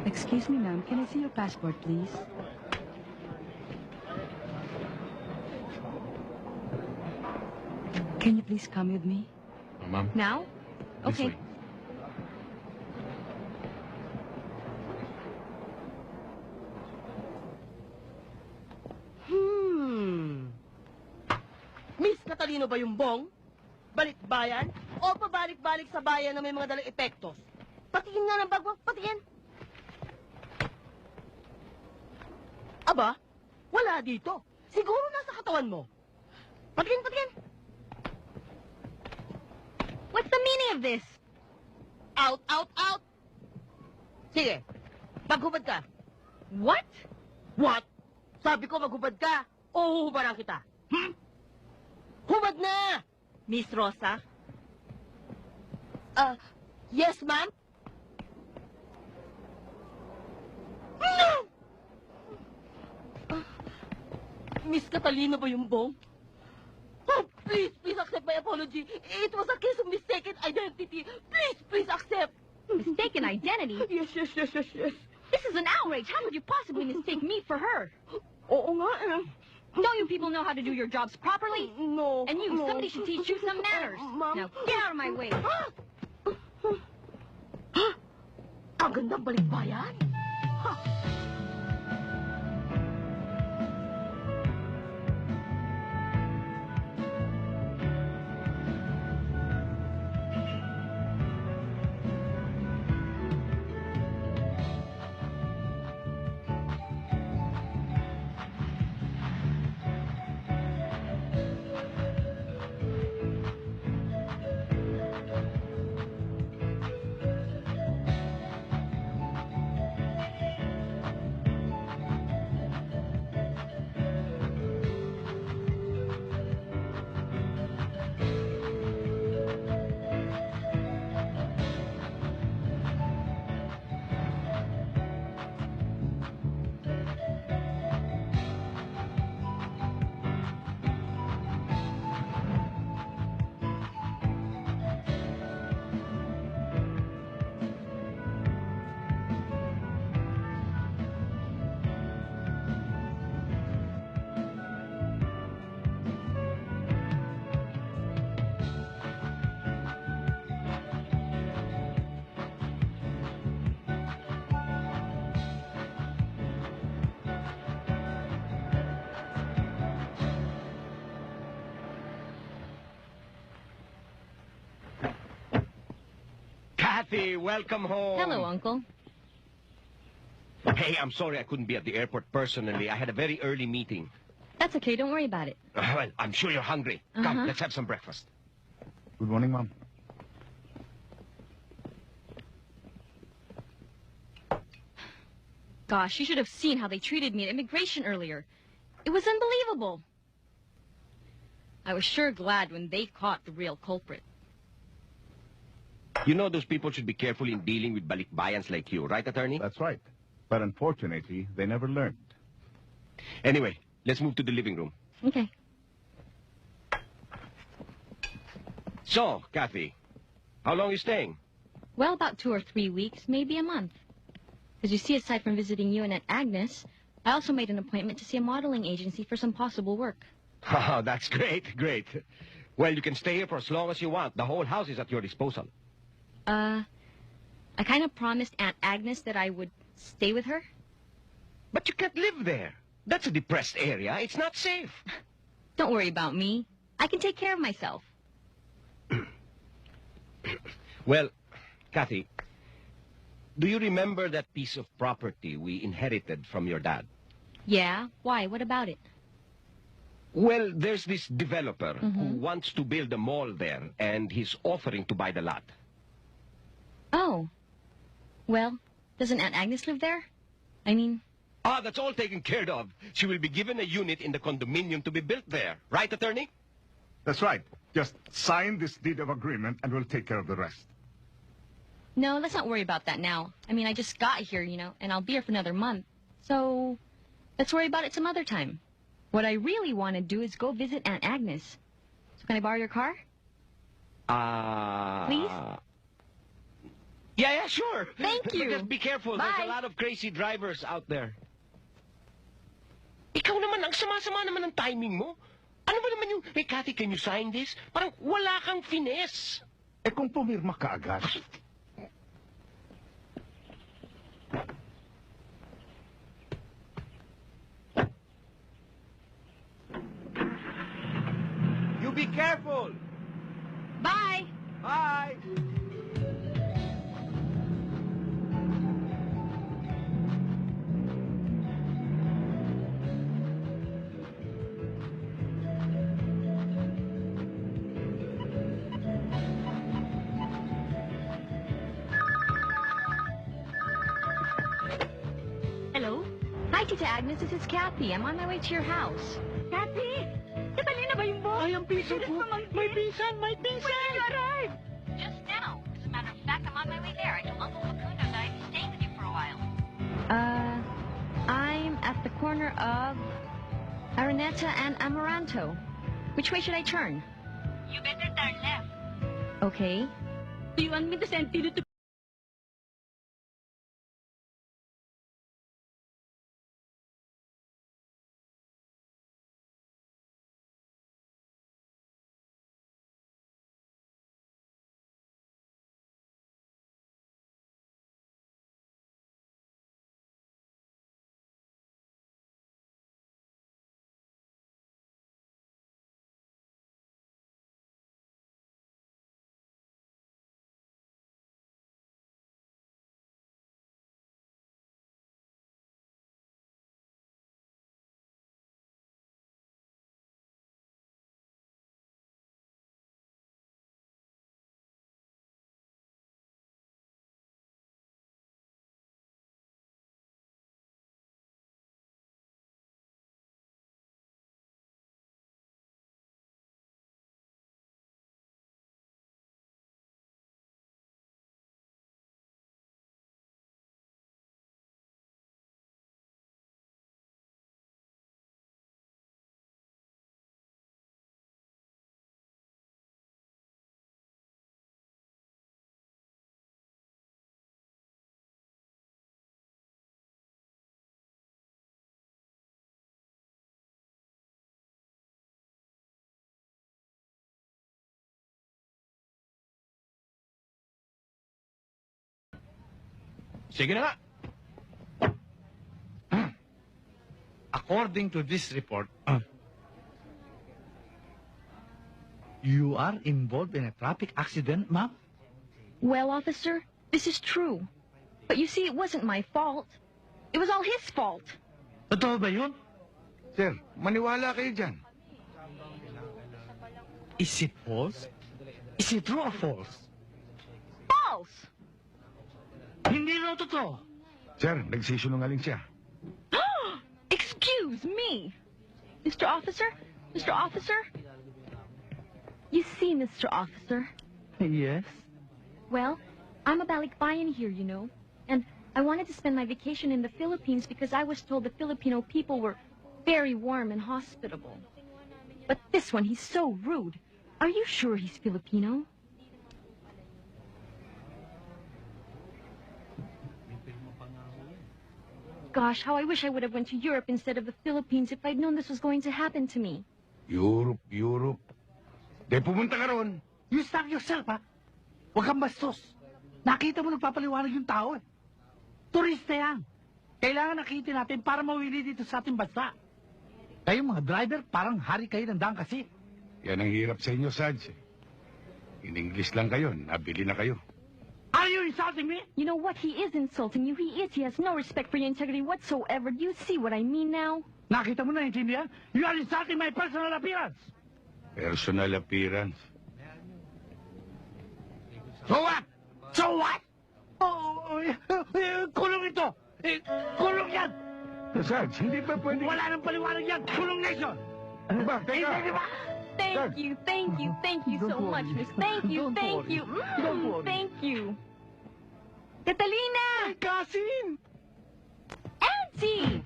Excuse me, ma'am. Can I see your passport, please? Can you please come with me? Oh, Ma'am. Now? This Okay. way. Miss Catalino ba yung bong? Balikbayan? O pabalik-balik sa bayan na may mga dalang epektos? Patingin nga ng bag mo, patingin. Aba, wala dito. Siguro nasa katawan mo. Patingin, patingin. What's the meaning of this? Out, out, out. Sige, maghubad ka. What? What? Sabi ko maghubad ka. O huhubaran kita. Hubad na! Miss Rosa? Yes, ma'am? No! Miss Catalina ba yung bong? Oh, please accept my apology. It was a case of mistaken identity. Please accept. Mistaken identity? Yes. This is an outrage. How could you possibly mistake me for her? Oo nga eh. Don't you people know how to do your jobs properly? No. And you, no. somebody should teach you some manners. Ma'am. Now get out of my way. Ang gandang balikbayan. Kathy, welcome home. Hello, Uncle. Hey, I'm sorry I couldn't be at the airport personally. I had a very early meeting. That's okay. Don't worry about it. Well, I'm sure you're hungry. Come, Uh-huh. let's have some breakfast. Good morning, Ma'am. Gosh, you should have seen how they treated me at immigration earlier. It was unbelievable. I was sure glad when they caught the real culprit. You know those people should be careful in dealing with balikbayans like you, right, attorney? That's right. But unfortunately, they never learned. Anyway, let's move to the living room. Okay. So, Kathy, how long are you staying? Well, about 2 or 3 weeks, maybe a month. Because you see, aside from visiting you and Aunt Agnes, I also made an appointment to see a modeling agency for some possible work. Oh, that's great, great. Well, you can stay here for as long as you want. The whole house is at your disposal. I kind of promised Aunt Agnes that I would stay with her. But you can't live there. That's a depressed area. It's not safe. Don't worry about me. I can take care of myself. Well, Kathy, do you remember that piece of property we inherited from your dad? Yeah? Why? What about it? Well, there's this developer who Mhm. wants to build a mall there, and he's offering to buy the lot. Oh. Well, doesn't Aunt Agnes live there? I mean... Ah, that's all taken care of. She will be given a unit in the condominium to be built there. Right, attorney? That's right. Just sign this deed of agreement and we'll take care of the rest. No, let's not worry about that now. I mean, I just got here, you know, and I'll be here for another month. So, let's worry about it some other time. What I really want to do is go visit Aunt Agnes. So can I borrow your car? Please? Please? Yeah, Yeah, sure. Thank you. Just be careful. Bye. There's a lot of crazy drivers out there. Ikaw naman, ang sama-sama naman ng timing mo. Ano ba naman yung, hey, Cathy, can you sign this? Parang wala kang finesse. Eh kung pumirma ka agad. You be careful. Bye. Bye. Hello? Hi, Tita Agnes. This is Kathy. I'm on my way to your house. Kathy! Katalina ba yung bong? Ay, ang piso ko. May pinsan, may pinsan. When did you arrive? Just now. As a matter of fact, I'm on my way there. I told Uncle Facundo that I'd be staying with you for a while. I'm at the corner of Araneta and Amaranto. Which way should I turn? You better turn left. Okay. Do you want me to send Tino to... Sige na nga. According to this report, you are involved in a traffic accident, ma'am? Well, officer, this is true. But you see, it wasn't my fault. It was all his fault. Totoo ba yun? Sir, maniwala kayo dyan. Is it false? Is it true or false? False! Hindi raw totoo. Sir, nagsisinungaling siya. Excuse me! Mr. Officer? Mr. Officer? You see, Mr. Officer? Yes? Well, I'm a balikbayan here, you know. And I wanted to spend my vacation in the Philippines because I was told the Filipino people were very warm and hospitable. But this one, he's so rude. Are you sure he's Filipino? Gosh, how I wish I would have went to Europe instead of the Philippines if I'd known this was going to happen to me. Europe. De, pumunta ka ron. You stop yourself, ha? Huwag kang bastos. Nakita mo nagpapaliwanag yung tao, eh. Turista yan. Kailangan nakita natin para mawili dito sa ating bansa. Kayong mga driver, parang hari kayo ng daan kasi. Yan ang hirap sa inyo, Sarge. In English lang kayo, nabili na kayo. Are you insulting me? You know what? He is insulting you. He has no respect for your integrity whatsoever. Do you see what I mean now? Nakita mo na, intindihan? You are insulting my personal appearance. Personal appearance. So what? So what? Kulong ito. Kulong yan. Sarge, hindi pa pwede... Wala nang paliwanag yan. Kulong nation. Ano ba? Teka! Hindi ba? Thank you so much, miss. Thank you. Thank you. Catalina! Kasin! Auntie!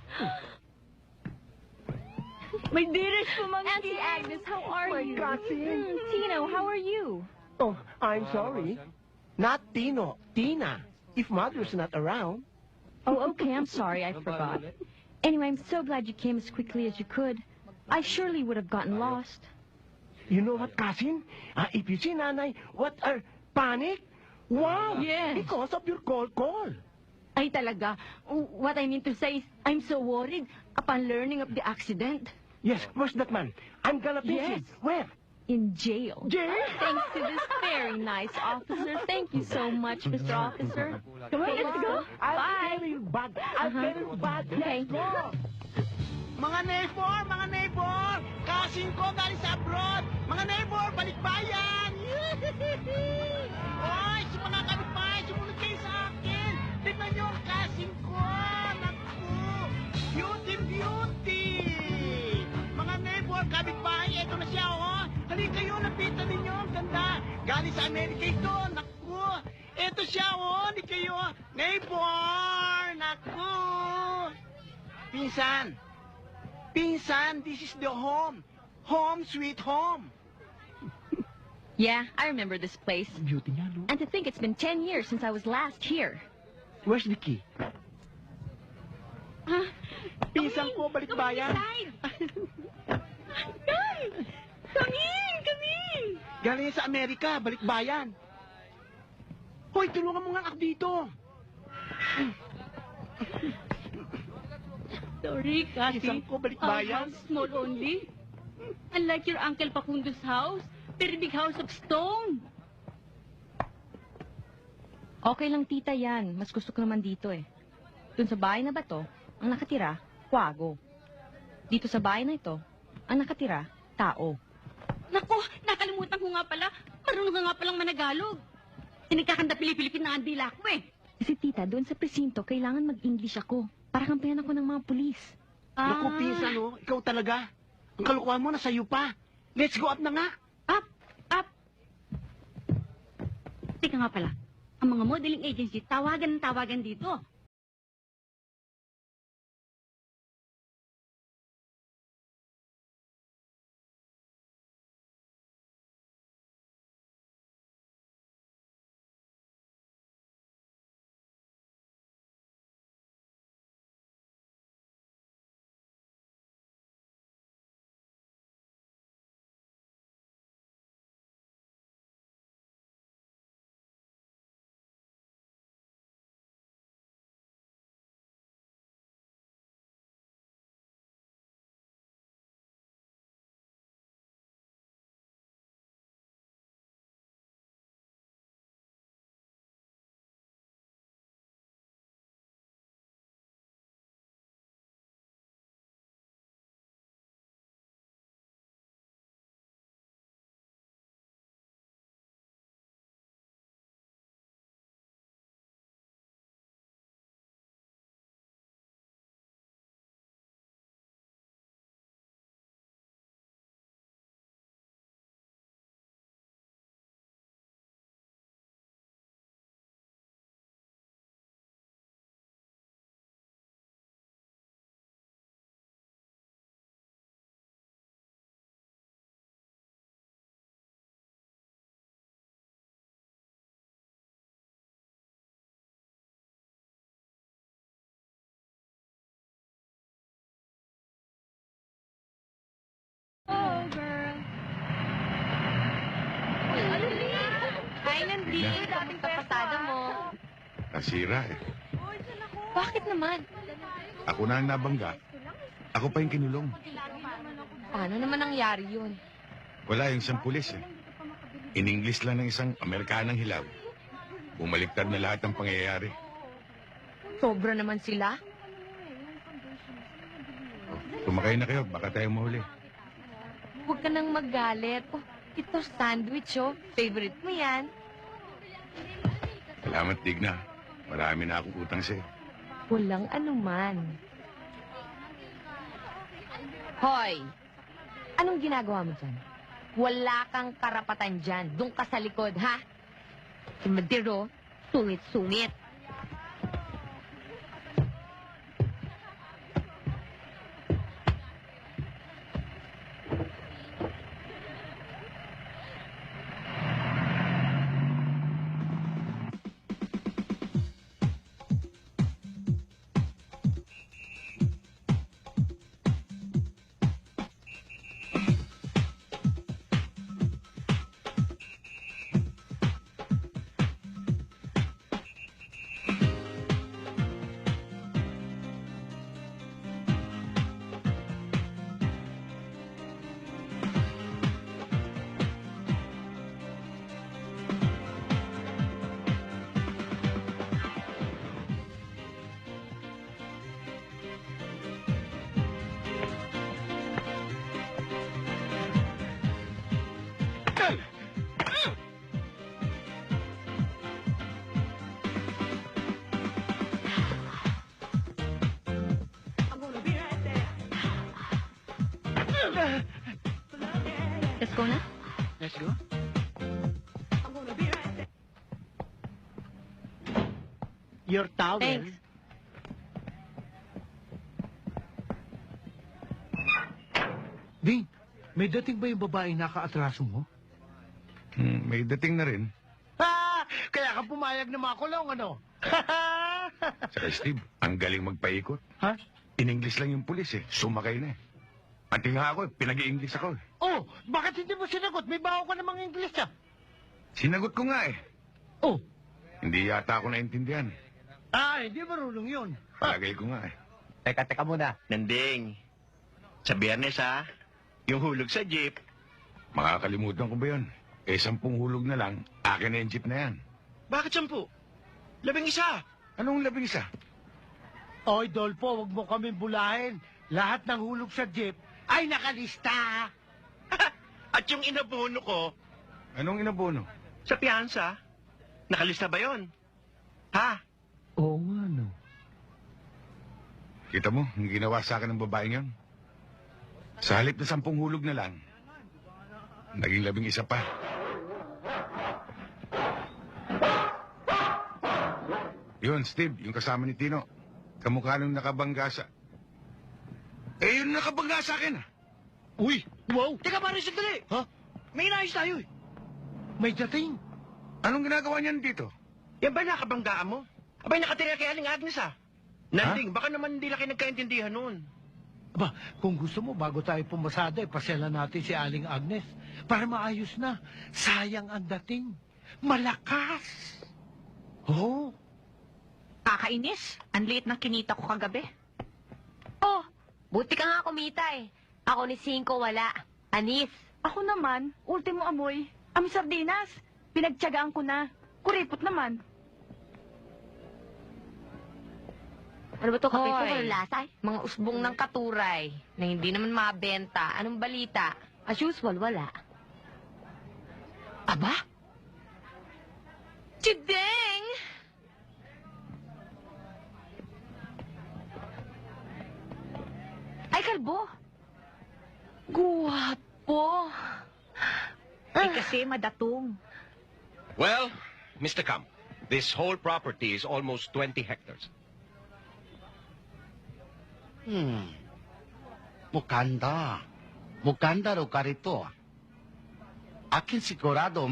My dearest pumangkin. Auntie Agnes, how are My you? cousin. Tino, how are you? Oh, I'm sorry. Not Tino. Tina. if Mother's not around. Oh, okay, I'm sorry, I forgot. Anyway, I'm so glad you came as quickly as you could. I surely would have gotten lost. You know what, cousin? If you see Nanay, what are panic? Wow! Yes. Because of your cold call. Ay talaga, what I mean to say is, I'm so worried upon learning of the accident. Yes, where's that man? I'm gonna pinch him. Yes. Where? In jail. Jail? Thanks to this very nice officer. Thank you so much, Mr. Officer. Come on, Okay, let's go. I'll Bye. carry your bag. I'll Uh-huh. carry your bag. Okay. Let's go. Mga neighbor, kasing ko galing sa abroad. Mga neighbor, balikbayan! Oy, sa mga kapitbahay, sumunod kayo sa akin. Tignan nyo ang kasing ko. Naku, beauty, beauty. Mga neighbor, kapitbahay, eto na siya, oh. Halika kayo, napitan ninyo, ang ganda. Galing sa Amerika ito, naku. Eto siya, oh, halika kayo. Neighbor, naku. Pinsan, this is the home. Home sweet home. Yeah, I remember this place. Beauty niya, no? And to think it's been 10 years since I was last here. Where's the key? Pinsan ko, balikbayan. Come in! Galing sa Amerika, balikbayan. Hoy, tulungan mo nga ako dito. Sorry, Cathy. Pinsan ko, Our balikbayan. house small only. Unlike your Uncle Facundo's house, very big house of stone. Okay lang, tita, yan. Mas gusto ko naman dito eh. Dun sa bahay na bato, ang nakatira, kwago. Dito sa bahay na ito, ang nakatira, tao. Nako, nakalimutan ko nga pala. Marunong ka nga palang managalog. Sinigkakanda Pilipin na ang dila ko eh. Kasi tita, doon sa presinto, kailangan mag-English ako. Para kampihan ako ng mga pulis. Naku, pinsan, oh, ikaw talaga. Ang kalukuhan mo, nasa iyo pa. Let's go up na nga. Up! Teka nga pala, ang mga modeling agency, tawagan ng tawagan dito. Oh, girl. Hi, Nandine. Kamusta pasada mo? Nasira eh. Bakit naman? Ako na ang nabangga. Ako pa yung kinulong. Paano naman nangyari yun? Wala yung isang pulis eh. In English lang ng isang Amerikanang hilaw. Bumaliktad na lahat ng pangyayari. Sobra naman sila. Tumakay na kayo, baka tayo mahuli. Huwag ka nang magalit. Oh, ito sandwich, oh. Favorite mo yan. Salamat, Digna. Marami na akong utang sa'yo. Walang anuman. Hoy! Anong ginagawa mo dyan? Wala kang karapatan dyan. Doon ka sa likod, ha? Si Madero, sungit-sungit. Let's go na. Let's go. Your towel. Thanks. Ding, may dating ba yung babae nakaatraso mo? May dating na rin. Ha! Kaya ka pumayag na makulong, ano? Saka Steve, ang galing magpaikot. Ha? In English lang yung pulis eh. Sumakay na eh. Pati nga ako, pinag-i-English ako. Oh, bakit hindi mo sinagot? May baho ka namang English, ah. Sinagot ko nga eh. Oh, Hindi yata ako naintindihan. hindi marunong yun. Palagay ko nga eh. Teka muna. Nanding, sa Biyernes yung hulog sa jeep. Makakalimutan ko ba yun? 10 hulog na lang, akin na yung jeep na yan. Bakit 10? 11. Anong 11? Oy, Dolpo, wag mo kami bulahin. Lahat ng hulog sa jeep ay nakalista. At yung inabono ko, Anong inabono? sa piyansa, nakalista ba yon? Ha? Oo nga, no. Kita mo, ang ginawa sa akin ng babaeng yun. Sa halip na 10 hulog na lang, naging 11 pa. Yun, Steve, yung kasama ni Tino. Kamukha nung nakabangga sa... yun nakabangga sa akin ah. Uy, wow. Teka, pare, sandali. Ha? May inayos tayo eh. May dating. Anong ginagawa niyan dito? Yan ba nakabanggaan mo? Abay, nakatira kay Aling Agnes Nanding, baka naman hindi lang kayo nagkaintindihan noon. Aba, kung gusto mo, bago tayo pumasada, pasyalan natin si Aling Agnes para maayos na. Sayang ang dating. Malakas. Oh. Kakainis. Ang liit ng kinita ko kagabi. Oh, buti ka nga kumita eh. Ako ni Cinco wala. Anis. Ako naman, ultimo amoy. Ami sardinas. Pinagtyagaan ko na. Kuripot naman. Ano ba to kape ko? Hoy. Walang lasa eh. Mga usbong ng katuray na hindi naman mabenta. Anong balita? As usual, wala. Aba? Chideng! Ay, kalbo. Guwapo! Ay, kasi madatong. Well, Mr. Camp, this whole property is almost 20 hectares. Mukanda. Mukanda raw ka rito. Akin sigurado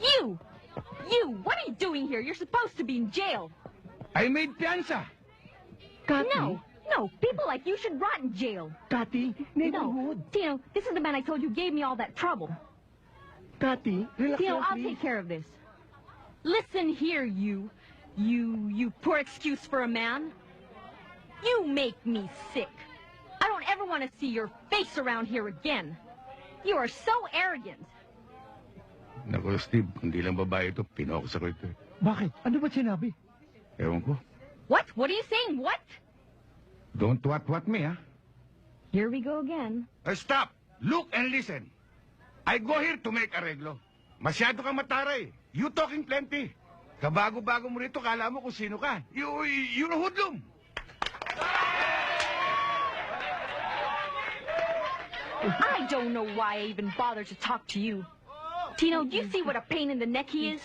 You! What are you doing here? You're supposed to be in jail. I made piyansa. No, people like you should rot in jail. Cathy, No, Tino, this is the man I told you gave me all that trouble. Cathy, relax Tino, lang, I'll please. take care of this. Listen here, you poor excuse for a man. You make me sick. I don't ever want to see your face around here again. You are so arrogant. Naku, Steve, hindi lang babae ito. Pinoksa ko ito. Bakit? Ano ba sinabi? Ewan ko. What? What are you saying? What? Don't what me, ha? Here we go again. Stop! Look and listen. I go here to make arreglo. Masyado kang mataray. You talking plenty. Kabago-bago mo rito, kala mo kung sino ka. You're a hoodlum. I don't know why I even bothered to talk to you. Tino, do you see what a pain in the neck he is?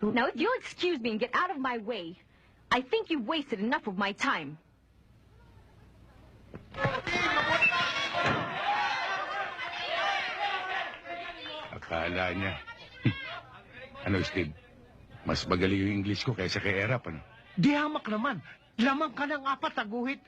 Now, if you'll excuse me and get out of my way, I think you've wasted enough of my time. Akala niya. Ano, Steve? Mas magaling yung English ko kaysa kay Erap, ano? Di hamak naman. Lamang ka ng apat na guhit.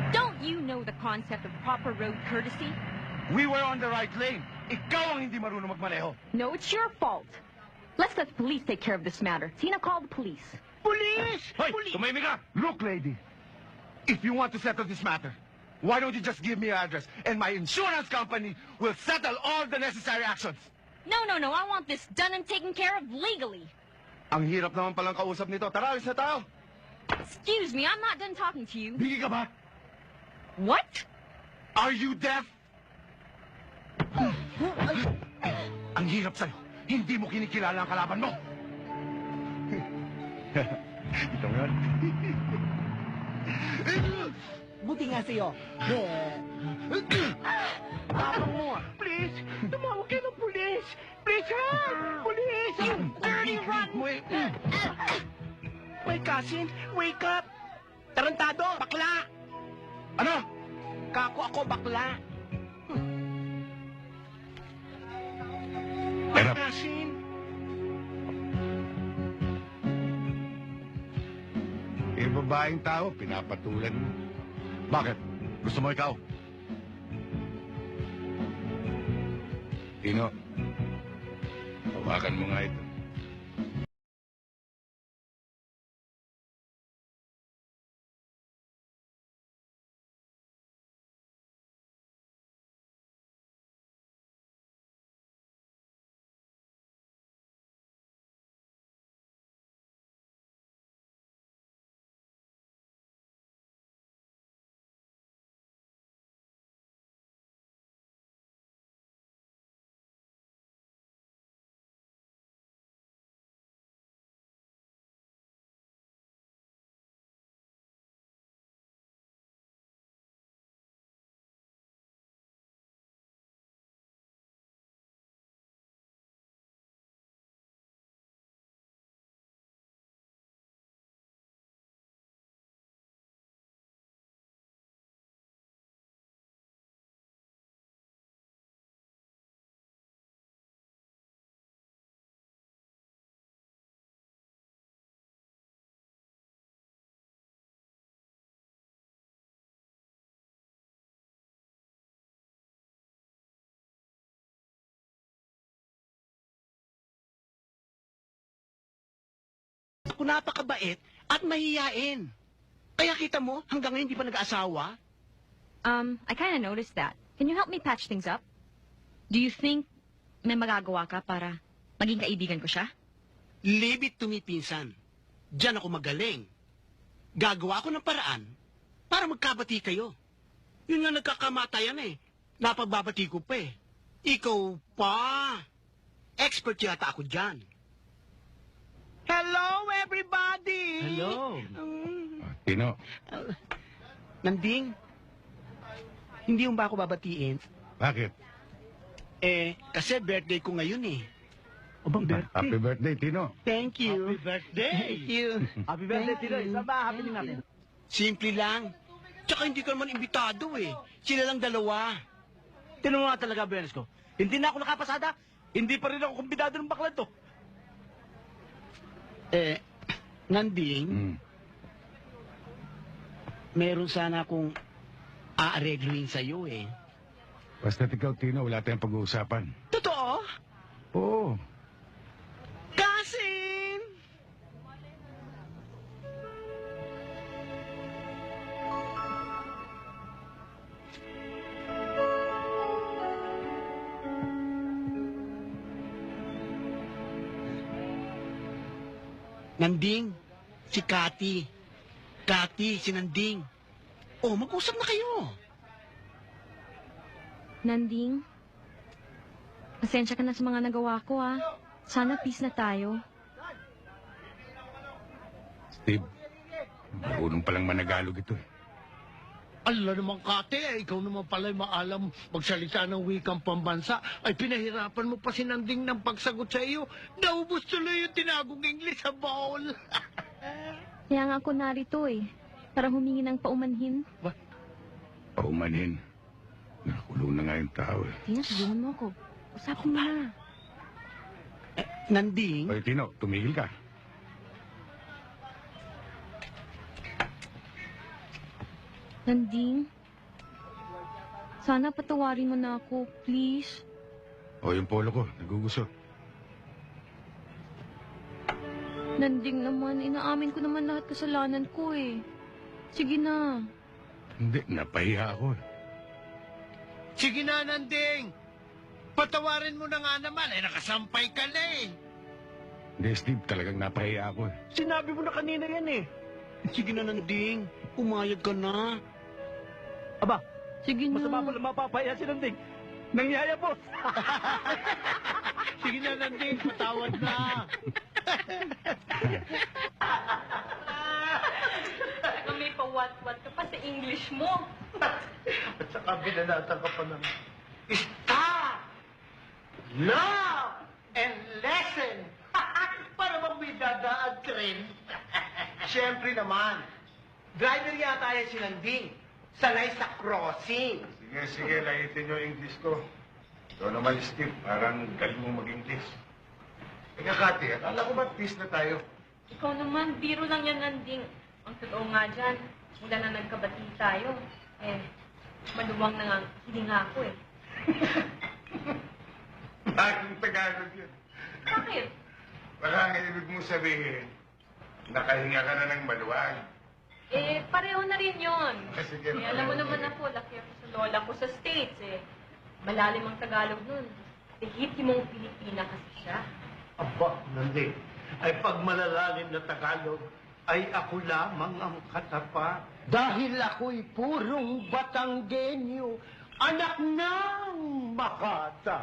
Don't you know the concept of proper road courtesy? We were on the right lane. Ikaw ang hindi marunong magmaneho. No, it's your fault. Let's let the police take care of this matter. Tina, call the police. Police! Hoy, tumahimik ka! Look, lady, if you want to settle this matter, why don't you just give me your address and my insurance company will settle all the necessary actions? No, no, no. I want this done and taken care of legally. Ang hirap naman palang kausap nito. Tara, alis na tayo. Excuse me, I'm not done talking to you. Bigi ka ba? What? Are you deaf? Ang hirap sa'yo. Hindi mo kinikilala ang kalaban mo. Ito nga. Buti nga sa'yo. Tapang mo ah. Please, tumawag kayo ng pulis. Please, help! Pulis! You dirty, rotten... My cousin, wake up! Tarantado, bakla! Ano? Kako ako, bakla! My Erap. cousin! Eh, babaeng tao, pinapatulan mo. Bakit? Gusto mo ikaw? Tino, hawakan mo nga ito. Ako napakabait at mahiyain. Kaya kita mo, hanggang ngayon hindi pa nag-aasawa. I kind of noticed that. Can you help me patch things up? Do you think may magagawa ka para maging kaibigan ko siya? Leave it to me, pinsan. Diyan ako magaling. Gagawa ako ng paraan para magkabati kayo. Yun nga nagkakamatayan eh. Napagbabati ko pa eh. Ikaw pa. Expert yata ako dyan. Hello, everybody! Hello. Tino, Nanding, hindi mo ba ako babatiin? bakit? Kasi birthday ko ngayon eh. Abang birthday. Happy birthday, Tino. Thank you. Happy birthday. Thank you. Happy birthday, Thank Tino. you. Isa ba? Happy din natin. Simple lang. Tsaka hindi ka naman imbitado eh. Sila lang dalawa. Tinan mo nga talaga, Benes ko. Hindi na ako nakapasada. Hindi pa rin ako kumbidado ng baklan to. Nanding, Hmm. meron sana akong aaregluin sa'yo eh. Basta't ikaw, Tino, wala tayong pag-uusapan. Totoo? Oo. Kasim! Nanding, si Kati. Kati, si Nanding. Oh, mag-usap na kayo. Nanding, pasensya ka na sa mga nagawa ko, ah. Sana peace na tayo. Steve, marunong palang managalog ito eh. Ala naman, Kate, ikaw naman pala maalam magsalita ng wikang pambansa. Ay pinahirapan mo pa si Nanding ng pagsagot sa iyo. Naubos tuloy yung tinagong English sa bowl. Kaya nga ako narito eh, para humingi ng paumanhin. Paumanhin. Nakulong na nga yung tao eh. Tina, tulungan mo ako. Usapin mo na. Nanding? Oy, Tino, tumigil ka. Nanding, sana patawarin mo na ako, please. O, yung polo ko, nagugusot. Nanding naman, inaamin ko naman lahat kasalanan ko eh. Sige na. Hindi, napahiya ako eh. Sige na, Nanding. Patawarin mo na nga naman. Nakasampay ka na eh. Hindi, Steve, talagang napahiya ako eh. Sinabi mo na kanina yan eh. Sige na, Nanding. Umayag ka na. Aba, Sige na. masama pala mapapaya si Nanding. Nangyaya po. Sige na, Nanding. Patawad na. May pawat-wat ka pa sa English mo. At saka binanatan ka pa ng stop! Love! And lesson! Para bang may dadaan ka rin? Siyempre naman. Driver yata yan si Nanding. Sanay sa crossing. Sige, sige, lahitin yung English ko. Ikaw naman, Steve, parang galing mo mag-English. Ika, Kati, akala ko ba peace na tayo? Ikaw naman, biro lang yan, Nanding. Ang totoo nga dyan, mula na nagkabati tayo, maluwang na nga, hininga ako eh. Bakit Tagalog yun? Bakit? Baka ang ibig mo sabihin, nakahinga ka na ng maluwag. Pareho na rin yun. Sige, Alam mo naman ako, laki ako sa lola ko sa States Malalim ang Tagalog nun. Hiti mong Pilipina kasi siya. Aba, Nanding. Ay pag malalalim na Tagalog, ay ako lamang ang katapa. Dahil ako'y purong Batanggenyo, anak ng Makata.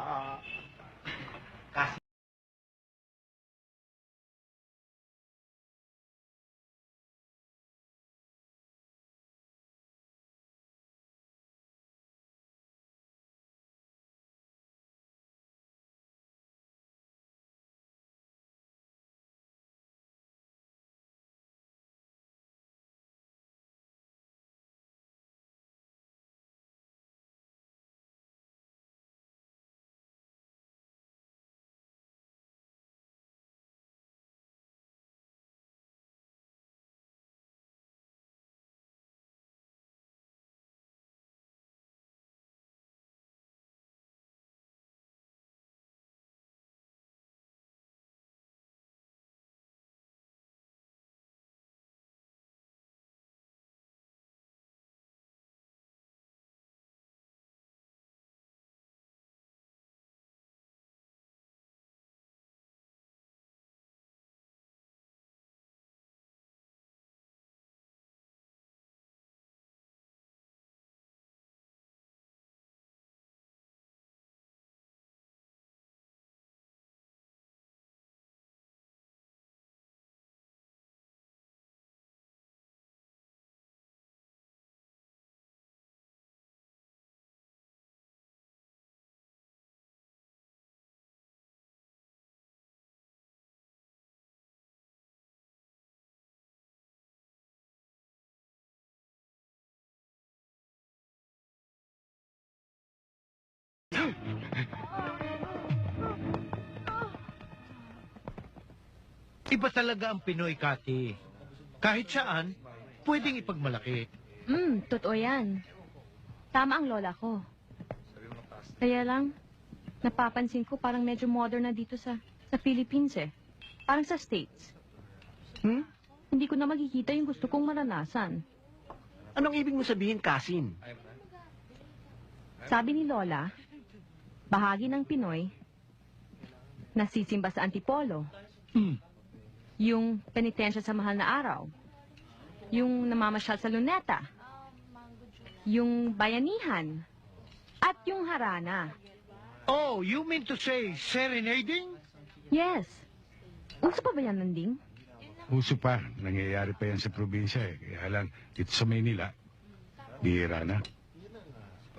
Iba talaga ang Pinoy, Cathy. Kahit saan, pwedeng ipagmalaki. Totoo yan. Tama ang lola ko. Kaya lang, napapansin ko parang medyo modern na dito sa Philippines eh. Parang sa States. Hindi ko na makikita yung gusto kong maranasan. Anong ibig mo sabihin, Kasin? Sabi ni Lola, bahagi ng Pinoy, nasisimba sa Antipolo. Yung penitensya sa mahal na araw. Yung namamasyal sa luneta. Yung bayanihan. At yung harana. Oh, you mean to say serenading? Yes. Uso pa ba yan, Nanding? Uso pa. Nangyayari pa yan sa probinsya eh. Kaya lang, dito sa Maynila, bihira na.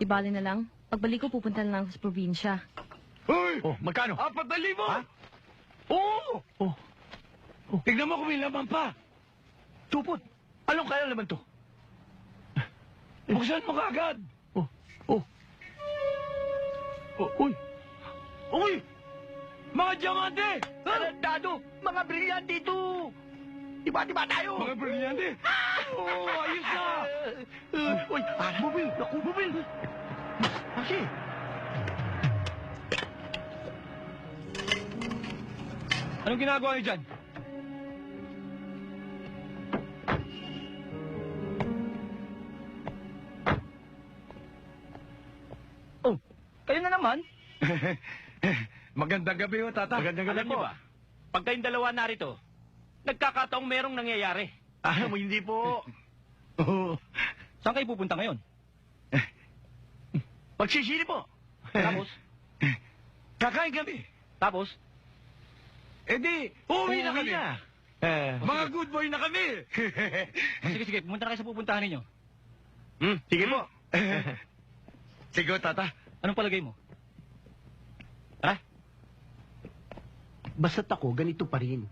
Ibali na lang. Pagbalik ko, pupunta na lang ako sa probinsya. Hoy! Oh, magkano? 4,000! Ha? Oo! Oh. Tignan mo kung may laman pa. Tupot, anong kaya naman to? Buksan mo kaagad. Uy! Uy! Mga diamante! Talentado! Mga brilyante ito! Diba tayo? Mga brilyante! Oo, ayos na! Uy, bubil! Naku, bubil! Kasi, Anong ginagawa niyo dyan? Kayo na naman? Magandang gabi ho, tata. Magandang gabi po. Pag kayong dalawa narito, nagkakataong merong nangyayari. Alam mo, hindi po. Oo. Saan kayo pupunta ngayon? Pagsisili po. Tapos? Kakain kami. Tapos? Eh di, uuwi na kami. Mga good boy na kami. Sige, pumunta na kayo sa pupuntahan ninyo. Sige po. Sige, tata. Anong palagay mo? basta't ako, ganito pa rin.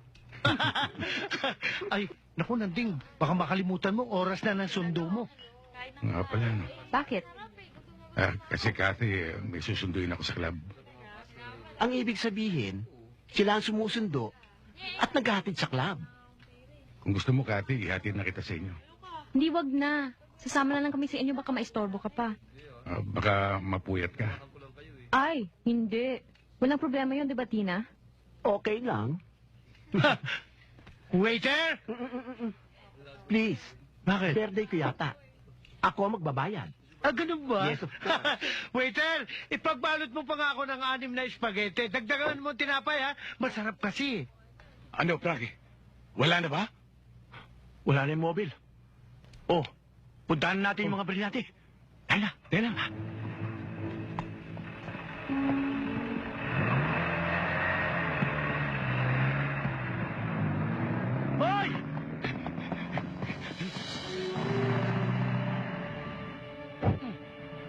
Ay, naku, Nanding, baka makalimutan mo, oras na ng sundo mo. Nga pala, no? Bakit? Kasi Cathy, may susunduin ako sa club. Ang ibig sabihin, sila ang sumusundo at naghahatid sa club. Kung gusto mo, Cathy, ihatid na kita sa inyo. Hindi, wag na. Sasama na lang kami sa inyo, baka maistorbo ka pa. Baka mapuyat ka. Ay, hindi. Walang problema yun, di ba, Tina? Okay lang. Waiter! Please. Bakit? Birthday ko yata. Ako ang magbabayad. Ah, ganun ba? Yes, of course. Waiter, ipagbalot mo pa nga ako ng 6 na spaghetti. Dagdagan mo ang tinapay, ha? Masarap kasi. Ano, Frankie? Wala na ba? Wala na yung mobile. Oh, puntahan natin yung mga brilyante. Tayo na. Tayo na. Hoy!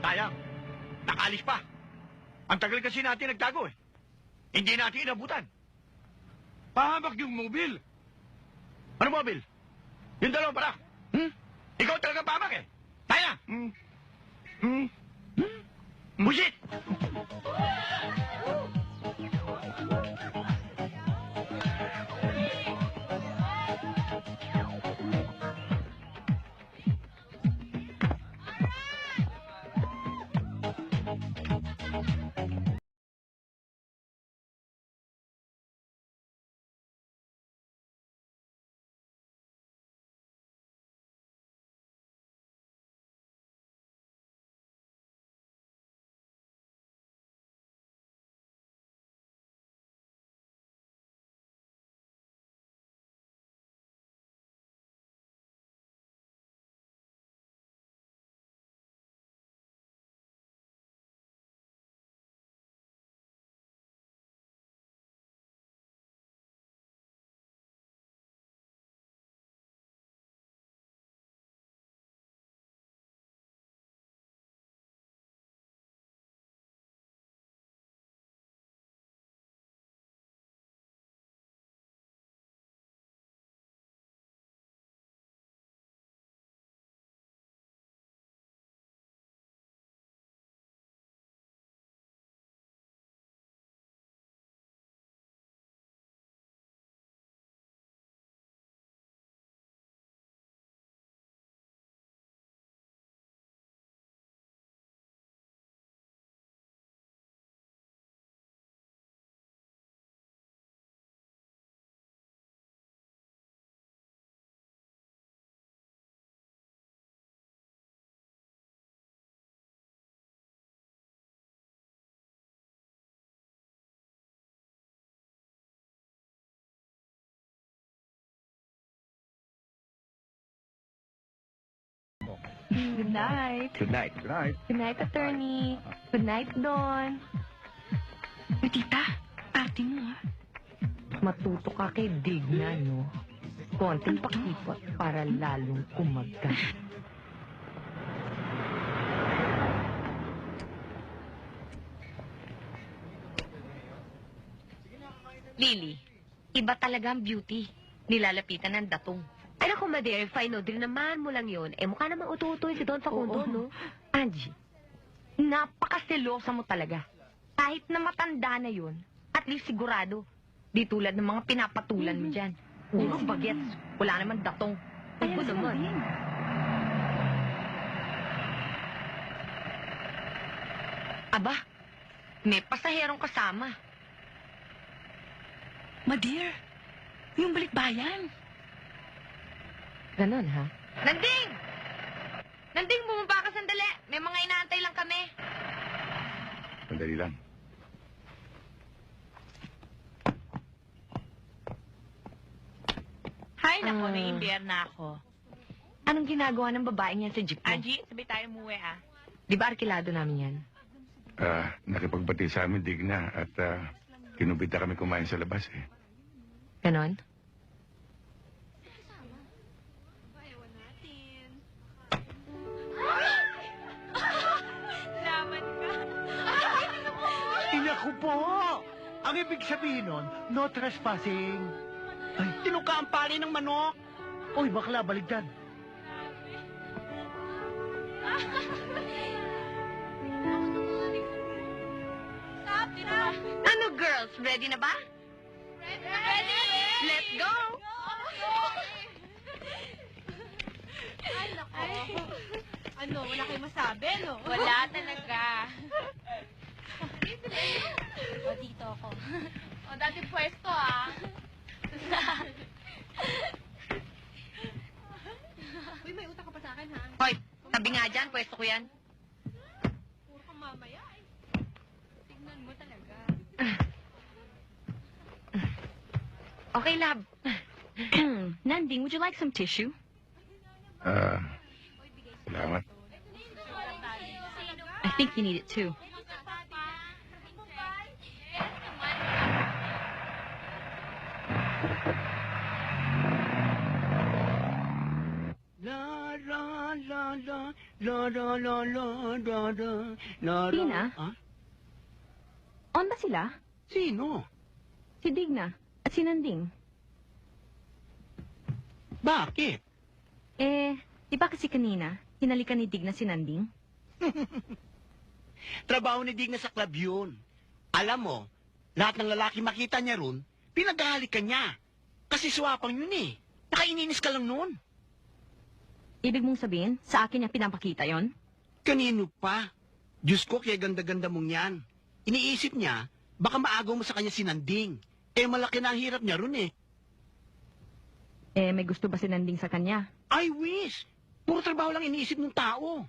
Sayang. Nakalis pa. Ang tagal kasi natin nagtago eh. Hindi natin inabutan. Pahamak yung mobile. Ano mobile? Yung dalawang parak. Ikaw talaga pahamak eh. Tayo na. Busit! Good night. Good night. Good night. Good night, attorney. Good night, Don. Uy, tita, ate mo, ha? Matuto ka kay Digna, no? Konting pakipot para lalong kumaga. Lily, iba talaga ang beauty. Nilalapitan ng datong. Ay, naku, Madeira, fine, no? Drinaman mo lang yun. Eh, mukha namang ututoy si Don Facundo, Oo. no? Angie, napakaselosa mo talaga. Kahit na matanda na yun, at least sigurado. Di tulad ng mga pinapatulan mo dyan. Puro bagets. Wala naman datong. Ay, Ako ano naman. din? Aba, may pasaherong kasama. Madear, yung balikbayan. Ganon, ha? Nanding! Nanding, bumaba ka sandali. May mga inaantay lang kami. Sandali lang. Hay, nako, Ah. naiimbiyer na ako. Anong ginagawa ng babaeng yan sa jeep mo? Angie, sabay tayo umuwi, ah. Di ba arkilado namin yan? Nakipagbati sa amin, Digna, at kinubita kami kumain sa labas, eh. Ganon? Laman ka. Inaku po! Ang ibig sabihin nun, no trespassing. Ay, tinuka ang pali ng manok. Uy, bakla, baligtad. Ano, girls? Ready na ba? Ready! Let's go! Ay, nako. Ano, wala kayong masabi, no? Wala talaga. O, dito ako. O, dati pwesto, ah. Uy, may utang ka pa sa akin, ha? Hoy, tabi nga dyan. Pwesto ko yan. Puro kang mamaya, ay. Tignan mo talaga. Okay, love. Nanding, would you like some tissue? Salamat. I think you need it too. La la la la la la la la la la la Tina? Ah? On ba sila? Sino? Si Digna at si Nanding. Bakit? Di ba kasi kanina, hinalikan ni Digna si Nanding? Trabaho ni Digna sa club yun. Alam mo, lahat ng lalaki makita niya ron, pinaghahalikan niya. Kasi swapang yun eh. Nakaininis ka lang noon. Ibig mong sabihin, sa akin niya pinapakita yon? Kanino pa? Diyos ko, kaya ganda-ganda mong yan. Iniisip niya, baka maagaw mo sa kanya si Nanding. Eh, malaki na ang hirap niya ron eh. May gusto ba si Nanding sa kanya? I wish! Puro trabaho lang iniisip ng tao.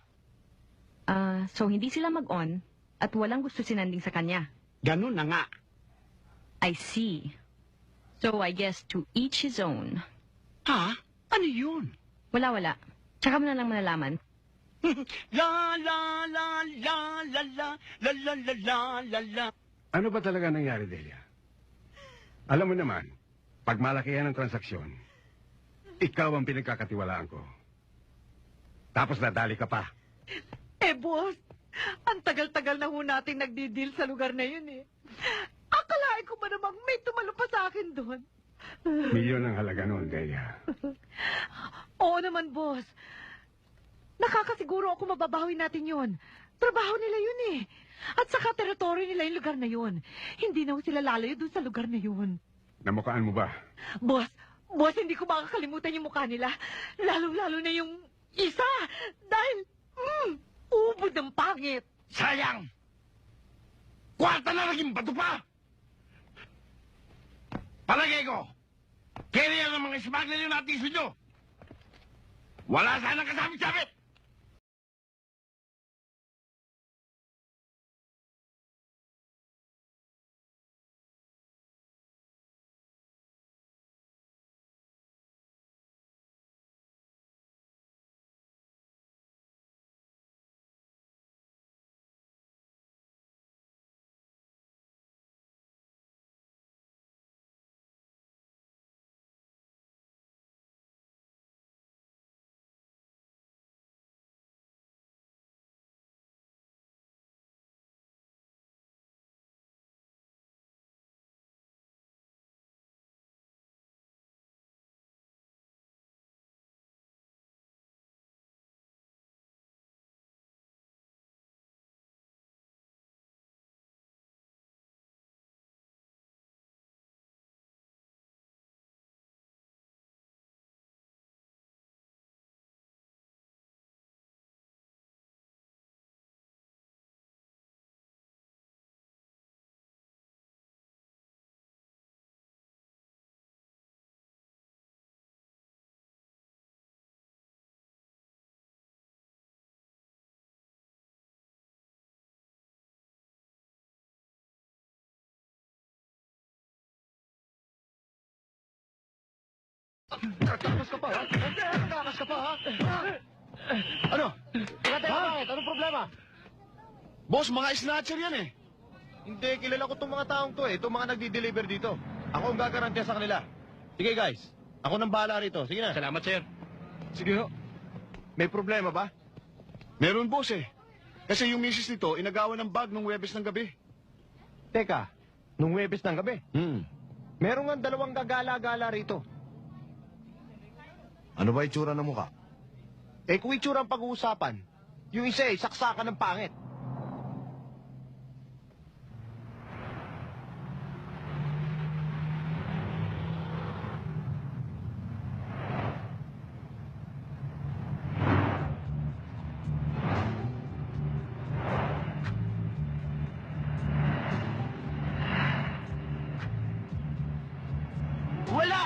So hindi sila mag-on at walang gusto si Nanding sa kanya. Ganun na nga. I see. So I guess to each his own. Ha? Ano yun? Wala. Tsaka mo na lang malalaman. La la la la la la la la la la la la. Ano ba talaga nangyari, Delia? Alam mo naman, pag malaki yan ang transaksyon, ikaw ang pinagkakatiwalaan ko. Tapos nadali ka pa. Eh, boss, ang tagal-tagal na ho natin nagdi-deal sa lugar na yun eh. Akalain ko ba namang may tumalo pa sa akin doon? Milyon ang halaga noon, Delia. Oo naman, boss. Nakakasiguro ako mababawi natin yun. Trabaho nila yun eh. At saka teritoryo nila yung lugar na yun. Hindi na ho sila lalayo doon sa lugar na yun. Namukhaan mo ba? Boss, hindi ko makakalimutan yung mukha nila. Lalo-lalo na yung isa. Dahil, ubod ng pangit. Sayang! Kwarta na naging bato pa! Palagay ko, kaya yan ang mga smuggler yung natin nyo. Wala sanang kasabit-sabit! Tatakas ka pa, ha? Tatakas ka pa, ha? Ano? Teka, bakit? Anong problema? Boss, mga snatcher yan eh. Hindi, kilala ko itong mga taong to eh. Itong mga nagdi-deliver dito. Ako ang gagarantiya sa kanila. Sige guys, ako nang bahala rito. Sige na. Salamat, sir. Sige ho. May problema ba? Meron boss eh. Kasi yung misis nito, inagawan ng bag nung Huwebes ng gabi. Teka, nung Huwebes ng gabi, Meron nga 2 gagala-gala rito. Ano ba itsura ng mukha? Eh kung itsura ang pag-uusapan, yung isa eh, saksakan ng pangit. Wala!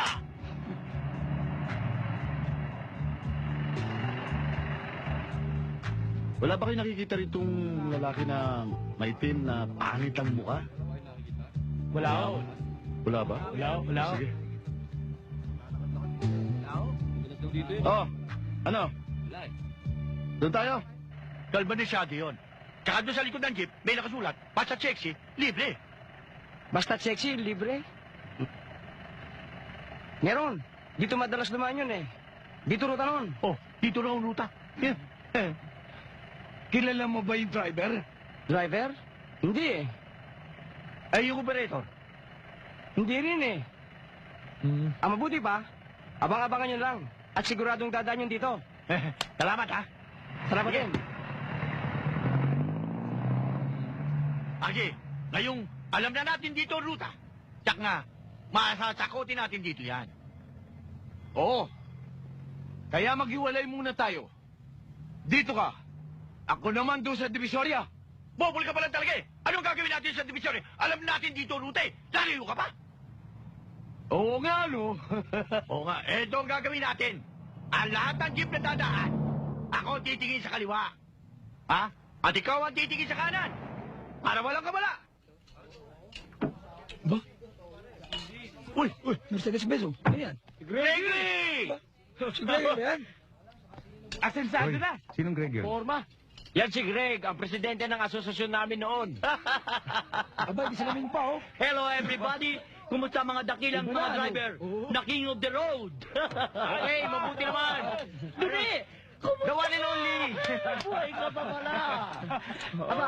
Wala ba kayo nakikita rin itong lalaki na maitim na pangit ang mukha? Wala. Wala ba? Wala. Sige. Oh, ano? Doon tayo? Kalbanisyado yun. Tsaka doon sa likod ng jeep, may nakasulat, basta sexy, libre. Basta sexy, libre. Meron. Dito madalas dumaan yun eh. Dito ruta nun. Oh, dito na ang ruta. Kilala mo ba yung driver? Driver? Hindi eh. Ay, yung operator. Hindi rin eh. Ang mabuti pa, abang-abangan nyo lang. At siguradong dadaan yun dito. Salamat, ha? Salamat Sige. din. Agi, ngayong alam na natin dito ang ruta. Tsak nga, masasakotin natin dito yan. Oo. Kaya maghiwalay muna tayo. Dito ka. Ako naman doon sa Divisoria. Bobol ka pala talaga eh. Anong gagawin natin sa division eh? Alam natin dito ang ruta eh. Laliyo ka pa? Oo nga, no? Oo nga, eto ang gagawin natin. Ang lahat ng jeep na dadaan, ako ang titingin sa kaliwa. Ha? At ikaw ang titingin sa kanan. Para walang kabala. Uy, Mercedes Beso. Ano yan? Gregory! Si Greg ba yan? Asensado na. Sinong Greg yun? Forma. yan si Greg, ang presidente ng asosasyon namin noon. Aba, di salamin pa oh. Hello everybody! Kumusta mga dakilang mga driver? Na king of the road! Hey, mabuti naman! Duri! The one and only! Buhay ka pa pala! Aba,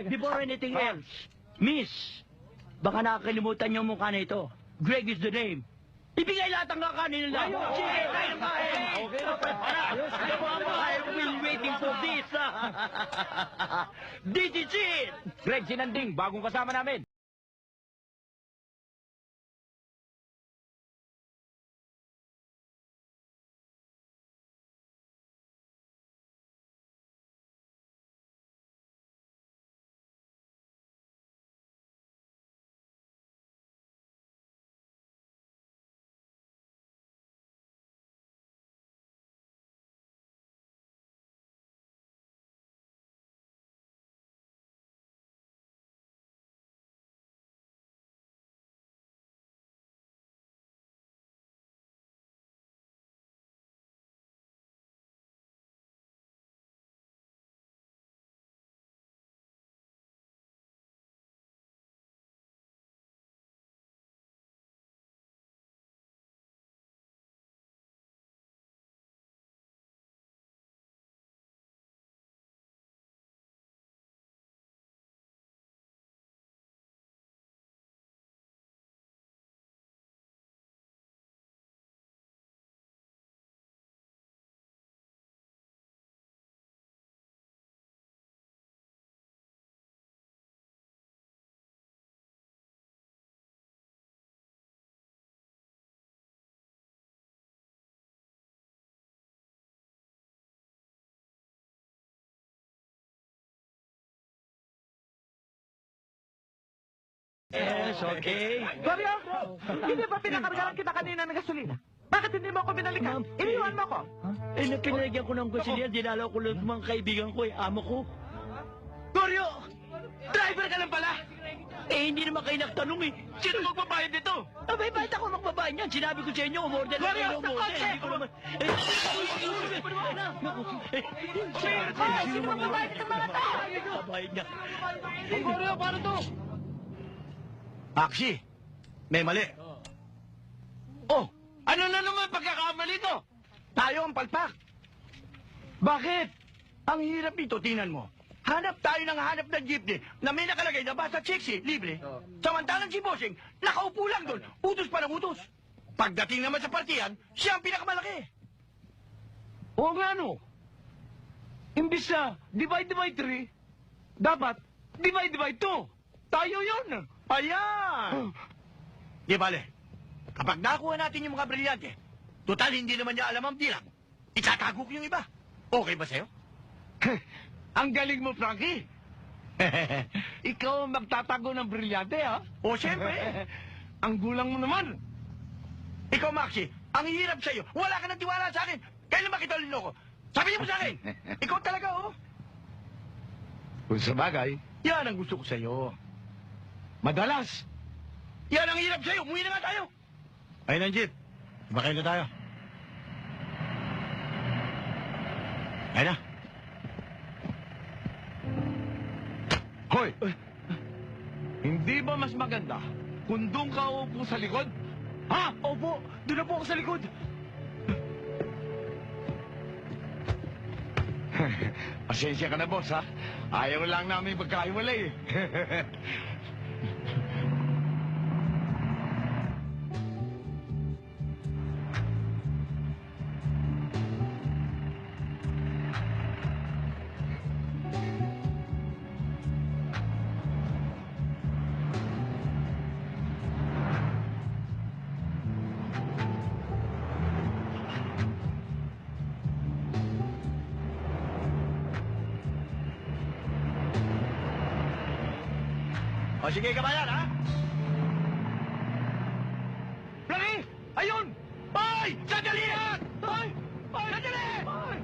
before anything else, Miss, baka nakakalimutan niyo ang mukha na ito. Greg is the name. Ibigay lahat ang kakanin nila. Sige, tayo na kain. Okay na pa. I've been waiting for this. This is it. Greg Sinanding, bagong kasama namin. Yes, okay. Goryo, hindi ba pinakargalan kita kanina ng gasolina? Bakit hindi mo ako binalikan? Iniwan mo ko. Eh, napinalagyan ko ng gasolina, dinalaw ko lang mga kaibigan ko, amo ko. Goryo! Driver ka lang pala! Eh, hindi naman kayo nagtanong eh. Sino magbabayad nito? Abay, bakit ako magbabayad? babae niyan. Sinabi ko sa inyo, umorder na kayo ng umorder. Hindi ko naman... Sino mga babae nito mga tao? Babae niya. Mario, paano to? Aksi, may mali. Oh, ano na naman pagkakamali to? Tayo ang palpak. Bakit? Ang hirap nito, tingnan mo. Hanap tayo ng hanap ng jeepney na may nakalagay na basta sexy, libre. Samantalang si Bossing, nakaupo lang doon. Utos pa ng utos. Pagdating naman sa partiyan, siya ang pinakamalaki. Oo nga, no? Imbis na divide by 3, dapat divide by 2. Tayo yun. Ayan! Di bale, kapag nakuha natin yung mga brilyante, total hindi naman niya alam ang bilang, itatago ko yung iba. Okay ba sa'yo? Ang galing mo, Frankie. Ikaw ang magtatago ng brilyante, ha? O, siyempre. Ang gulang mo naman. Ikaw, Maxie, ang hirap sa'yo. Wala ka ng tiwala sa akin. Kailan ba kita linoko? Sabihin mo sa akin. Ikaw talaga, oh. Kung sa bagay, Yan ang gusto ko sa'yo. madalas. Yan ang hirap sa'yo. Umuwi na nga tayo. Ayun ang jeep. Bakay na tayo. Ayun na. Hoy! Hindi ba mas maganda kung doon ka upo sa likod? Ha? Opo, doon na po ako sa likod. Pasensya ka na, boss, ha? Ayaw lang namin magkahiwalay, eh. O sige, kabayan, ha? Frankie! Ayun! Ay! Sandali yan! Ay! Ay! Sandali! Ay!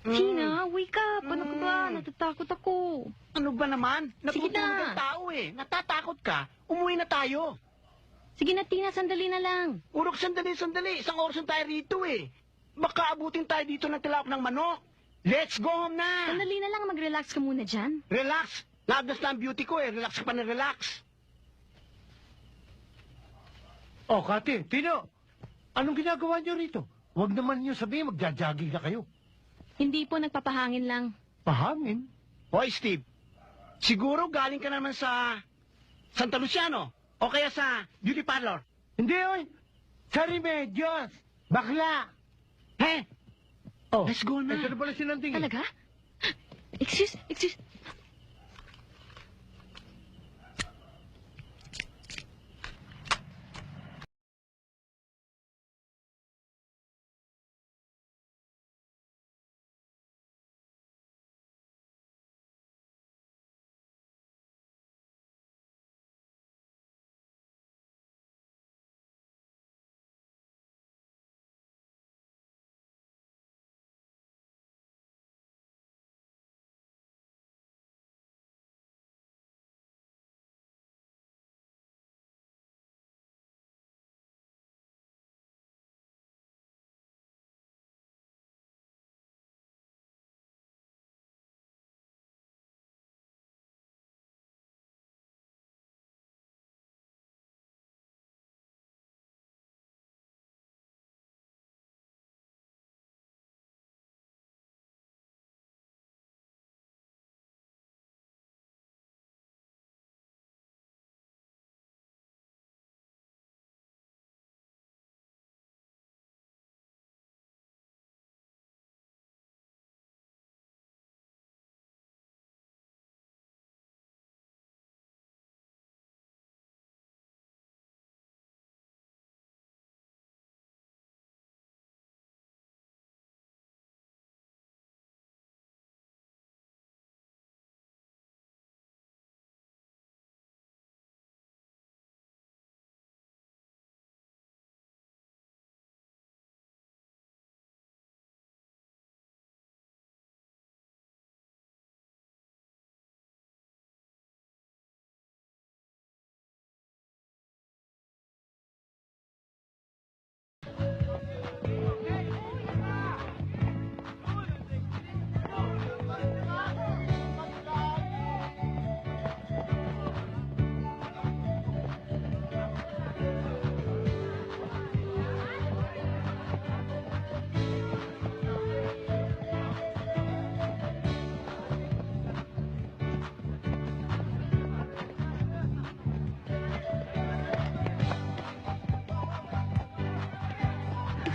Tina, wake up! Ano ka ba? Natatakot ako. Ano ba naman? Sige Natutulog na. ang tao eh. Natatakot ka. Umuwi na tayo. Sige na, Tina, sandali na lang. Urok, sandali. Isang oras na tayo rito eh. Baka abutin tayo dito ng tilap ng manok. Let's go home na. Sandali na lang, mag-relax ka muna dyan. Relax. Labdas na ang beauty ko eh. Relax ka pa na relax. Oh, Kati, Tino, anong ginagawa niyo rito? Huwag naman niyo sabihin magja-jogging na kayo. Hindi po, nagpapahangin lang. Pahangin? Hoy, Steve. Siguro galing ka naman sa Santa Luciano o kaya sa beauty parlor. Hindi, oy. Sa Remedios. Bakla. He? Oh, let's go na. Ito na pala sinanting. Talaga? Excuse.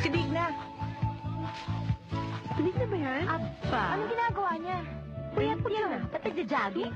Si Digna. Digna ba yan? Aba. Anong ginagawa niya? Puyat-puyat na. Ba't nagja-jogging?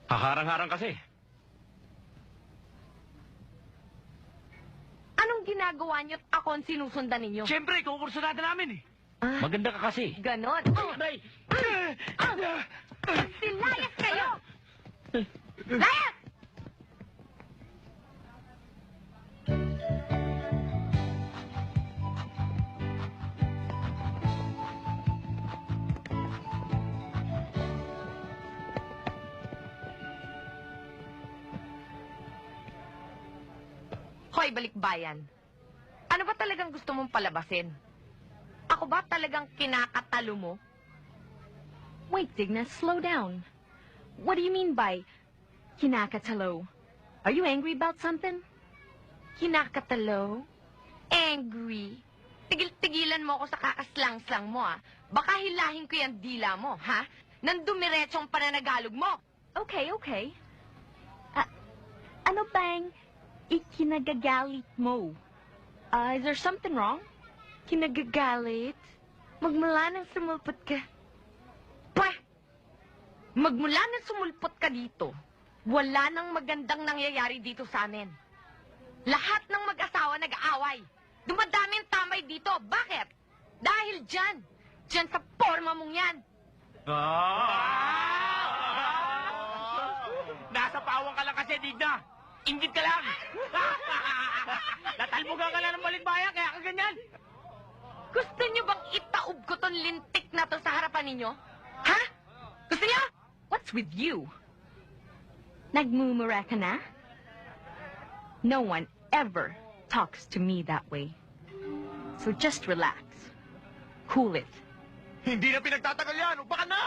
Haharang-harang kasi. Anong ginagawa niyo at ako ang sinusundan ninyo? Siyempre, kukurso natin namin eh. Maganda ka kasi. Ganon. Aray! Silayas kayo! Layas! Hoy, balikbayan. Ano ba talagang gusto mong palabasin? Ako ba talagang kinakatalo mo? Wait, Digna, slow down. What do you mean by kinakatalo? Are you angry about something? Kinakatalo? Angry? Tigil-tigilan mo ako sa kakaslang-slang mo, ah. Baka hilahin ko yung dila mo, ha? Nang dumiretso ang pananagalog mo. Okay, okay. Ano bang ikinagagalit mo? Is there something wrong? Kinagagalit? Magmula nang sumulpot ka. Pweh! Magmula nang sumulpot ka dito, wala nang magandang nangyayari dito sa amin. Lahat ng mag-asawa nag-aaway. Dumadami ang tamay dito. Bakit? Dahil dyan. Dyan sa porma mong yan. Nasa pawang ka lang kasi, Digna. Ingit ka lang. Natalbugan ka lang ng balikbayan, kaya ka ganyan. Gusto niyo bang itaob ko tong lintik na to sa harapan ninyo? Ha? Gusto niyo? What's with you? Nagmumura ka na? No one ever talks to me that way. So just relax. Cool it. Hindi na pinagtatagal yan! Upa ka na!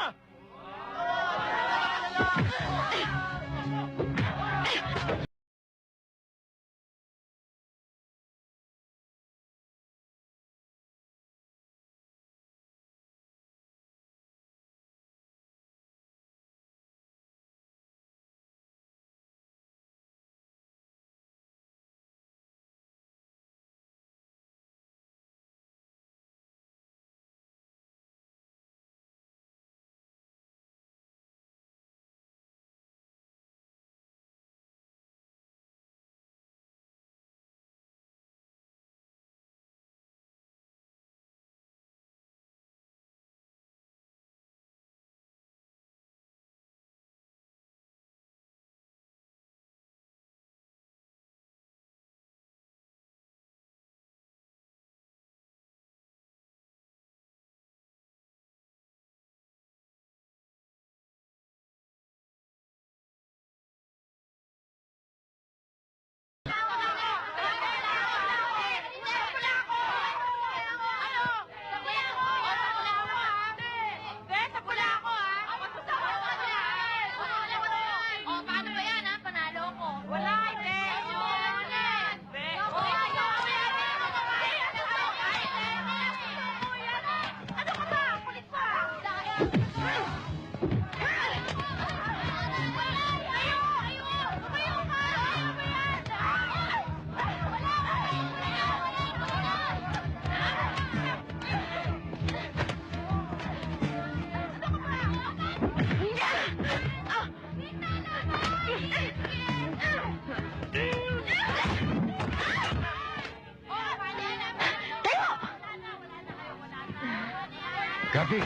Gabi!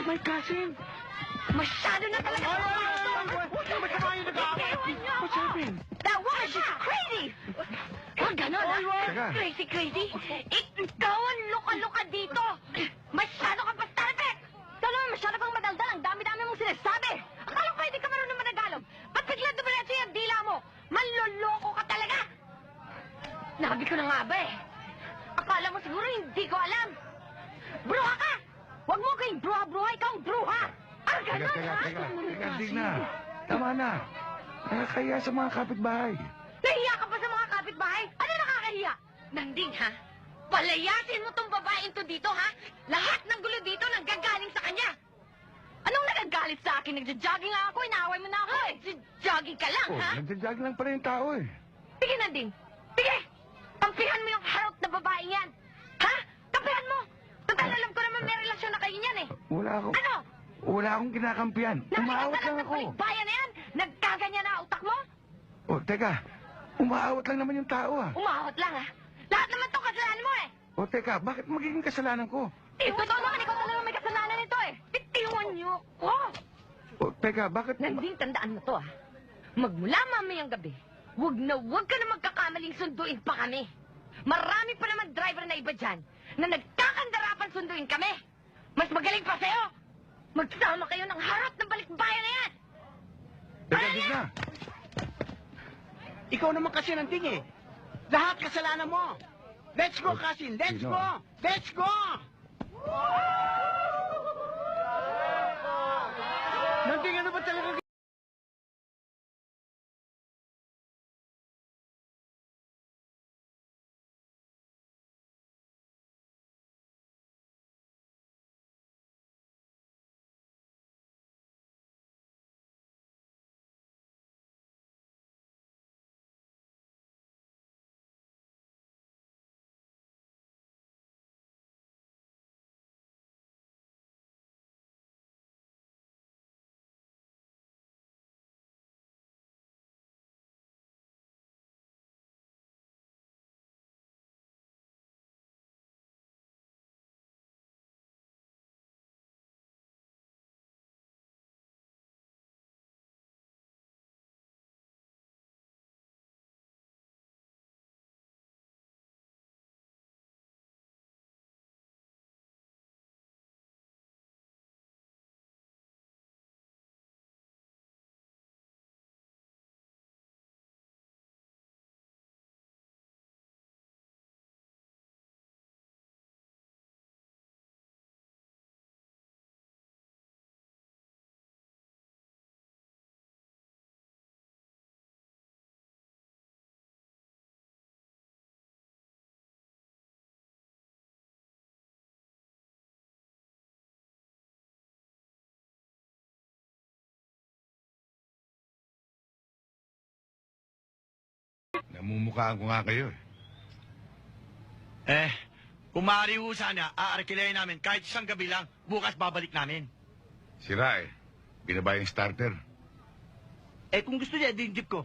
My cousin! Masyado na talaga! Masama yung nag-aaway! What's happening? That woman, she's crazy! Huwag ganon, Teka. ha? Crazy! Ikaw ang luka-luka dito! Masyado ka pastarpek! Ikaw naman masyado kang madaldal. Ang dami-dami mong sinasabi! Akala ko hindi ka marunong managalog. Ba't bigla dumiretso yung dila mo? Manloloko ka talaga! Nabi ko na nga ba eh. Akala mo siguro hindi ko alam. Bruha ka! Huwag mo kayong bruha-bruha, ikaw ang bruha! Ah, ganun, ha? Teka, Digna. Tama na. Nakakaya sa mga kapitbahay. Nahiya ka pa sa mga kapitbahay? Ano nakakahiya? Nanding, ha? Palayasin mo tong babaeng to dito, ha? Lahat ng gulo dito nanggagaling sa kanya. Anong nagagalit sa akin? Nagja-jogging nga ako, inaaway mo na ako. Nagja-jogging ka lang, ha? Nagja-jogging lang pala yung tao eh. Sige, Nanding. Sige! Tampihan mo yung harot na babaeng yan. Ha? Tampihan mo! Total, alam ko naman may relasyon na kayo niyan eh. Ano? Wala akong kinakampihan. Umaawat lang ako. Bayan na yan! Nagkaganya na utak mo? Oh, teka. Umaawat lang naman yung tao ah. Umawat lang, ha? Lahat naman to kasalanan mo eh. Oh, teka. Bakit magiging kasalanan ko? Totoo naman, ikaw talaga may kasalanan nito eh. Bitiwan niyo ko. Oh, teka. Bakit? Nanding, tandaan mo to ah. Magmula mamayang gabi, huwag ka na magkakamaling sunduin pa kami. Marami pa naman driver na iba dyan na nagkakandarapan sunduin kami. Mas magaling pa sa'yo. Magsama kayo ng harap ng balikbayan na yan. Teka, Digna. Ikaw naman kasi Nanding eh. Lahat kasalanan mo. Let's go, Kasin. Let's go. Let's go. Nanding, ano ba talaga? Namumukhaan ko nga kayo eh. Kung maaari ho sana, aarkilayin namin kahit isang gabi lang. Bukas babalik namin. Sira eh. Binaba yung starter. Kung gusto niya, din jeep ko.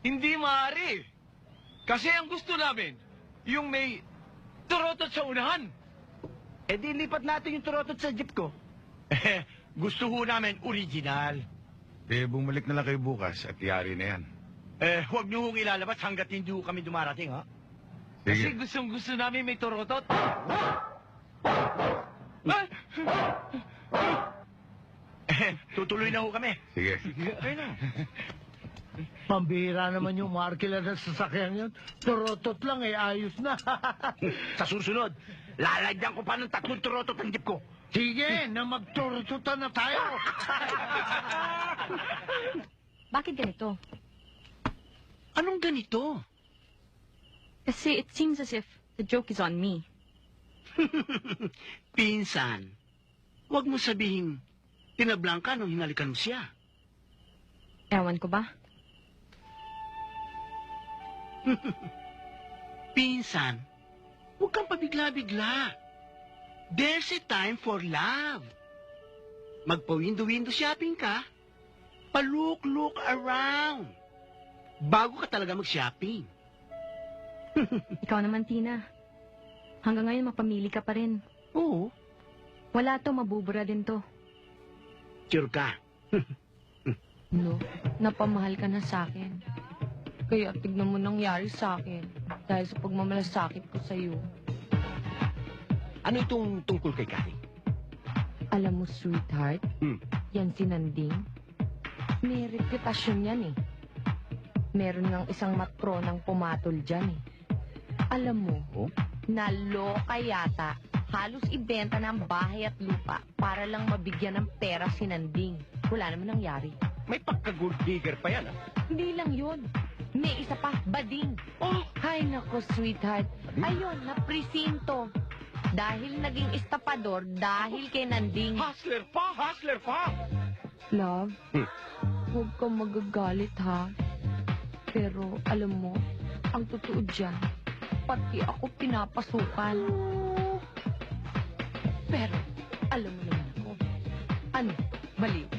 Hindi maaari. Kasi ang gusto namin, yung may turotot sa unahan. Di lipat natin yung turotot sa jeep ko. Gusto ho namin original. Bumalik na lang kayo bukas at yari na yan. Huwag niyo hong ilalabas hanggat hindi ho kami dumarating, ha? Kasi gustong-gusto namin may turotot. Tutuloy na ho kami. Sige. Ayun na. Pambihira naman yung markila ng sasakyan yun. Turotot lang ayos na. Sa susunod, lalagyan ko pa ng 3 turotot ang jeep ko. Sige, na magturototan na tayo. Bakit ganito? Anong ganito? Kasi it seems as if the joke is on me. Pinsan, huwag mo sabihin, tinablang ka nung hinalikan mo siya. Ewan ko ba? Pinsan, huwag kang pabigla-bigla. There's a time for love. Magpa-window-window shopping ka, pa-look around. Bago ka talaga mag-shopping. Ikaw naman, Tina. Hanggang ngayon, mapamili ka pa rin. Oo. Wala to, mabubura din to. Sure ka. No, napamahal ka na sa akin. Kaya tignan mo nangyari sa akin dahil sa pagmamalasakit ko sa'yo. Ano itong tungkol kay Cathy? Alam mo, sweetheart, yan si Nanding. May reputasyon yan eh. Meron ng isang matronang pumatol dyan eh. Alam mo, naloka yata halos ibenta na ang bahay at lupa para lang mabigyan ng pera si Nanding. Wala naman nangyari. May pagka-gold digger pa yan, ah. Hindi lang yun. May isa pa, bading. Oh, ay nako, sweetheart. Ayun, napresinto. Dahil naging estapador dahil kay Nanding. Hustler pa! Hustler pa! Love, huwag kang magagalit, ha? Pero, alam mo, ang totoo dyan, pati ako pinapasukan. Pero, alam mo naman ako. Ano? Baliw.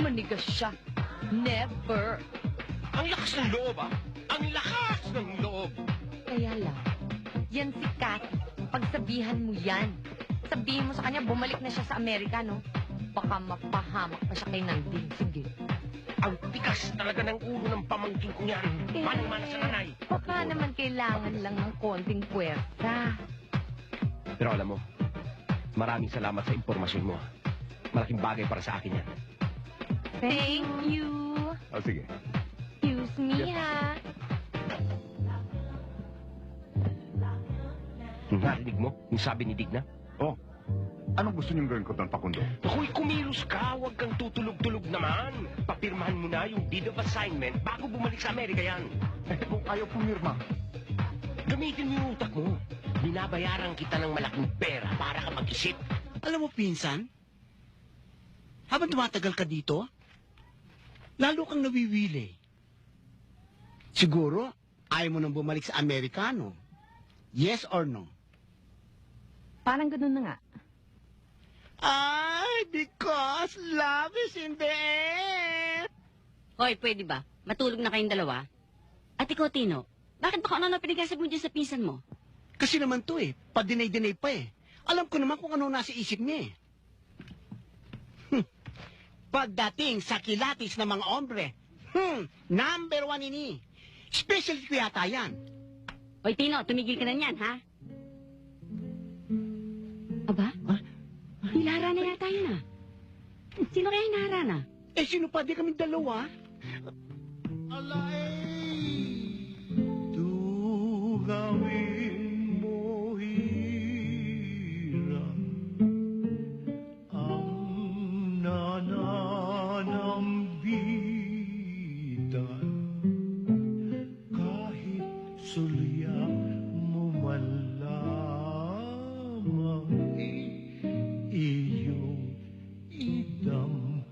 Manigas siya. Never. Ang lakas ng loob, ah! Ang lakas ng loob! Kaya lang, yan si Cathy. Pagsabihan mo yan. Sabihin mo sa kanya, bumalik na siya sa Amerika, no? Baka mapahamak pa siya kay Nanding. Sige. Ang tikas talaga ng ulo ng pamangkin ko yan. Manang-mana sa nanay. Baka naman kailangan lang ng konting puwersa. Pero alam mo, maraming salamat sa impormasyon mo. Malaking bagay para sa akin yan. Thank you. Oh, sige. Excuse me, ha? Narinig mo yung sabi ni Digna? Oh, anong gusto niyong gawin ko doon, Pakundo? Nakuy, kumilos ka. Huwag kang tutulog-tulog naman. Papirmahan mo na yung deed of assignment bago bumalik sa Amerika yan. Eh, kung ayaw pumirma. Gamitin mo yung utak mo. Binabayaran kita ng malaking pera para ka mag-isip. Alam mo, pinsan, habang tumatagal ka dito, lalo kang nawiwili. Siguro, ayaw mo nang bumalik sa Amerikano. Yes or no? Parang ganun na nga. Ay, because love is in the air. Hoy, pwede ba? Matulog na kayong dalawa? At ikaw, Tino, bakit ba kung ano pinagkasab mo dyan sa pinsan mo? Kasi naman to pa-dinay-dinay pa Alam ko naman kung ano nasa isip niya Pagdating sa kilatis ng mga ombre, number 1 ini. Specialty ko yata yan. Hoy, Tino, tumigil ka na yan, ha? Aba? Hilara na yata yun, ah. Sino kaya hinara na? Eh, sino pa? Di kami dalawa. Gawin mo hirap ang nananambitan kahit sulya mo man lamang iyong idampulay.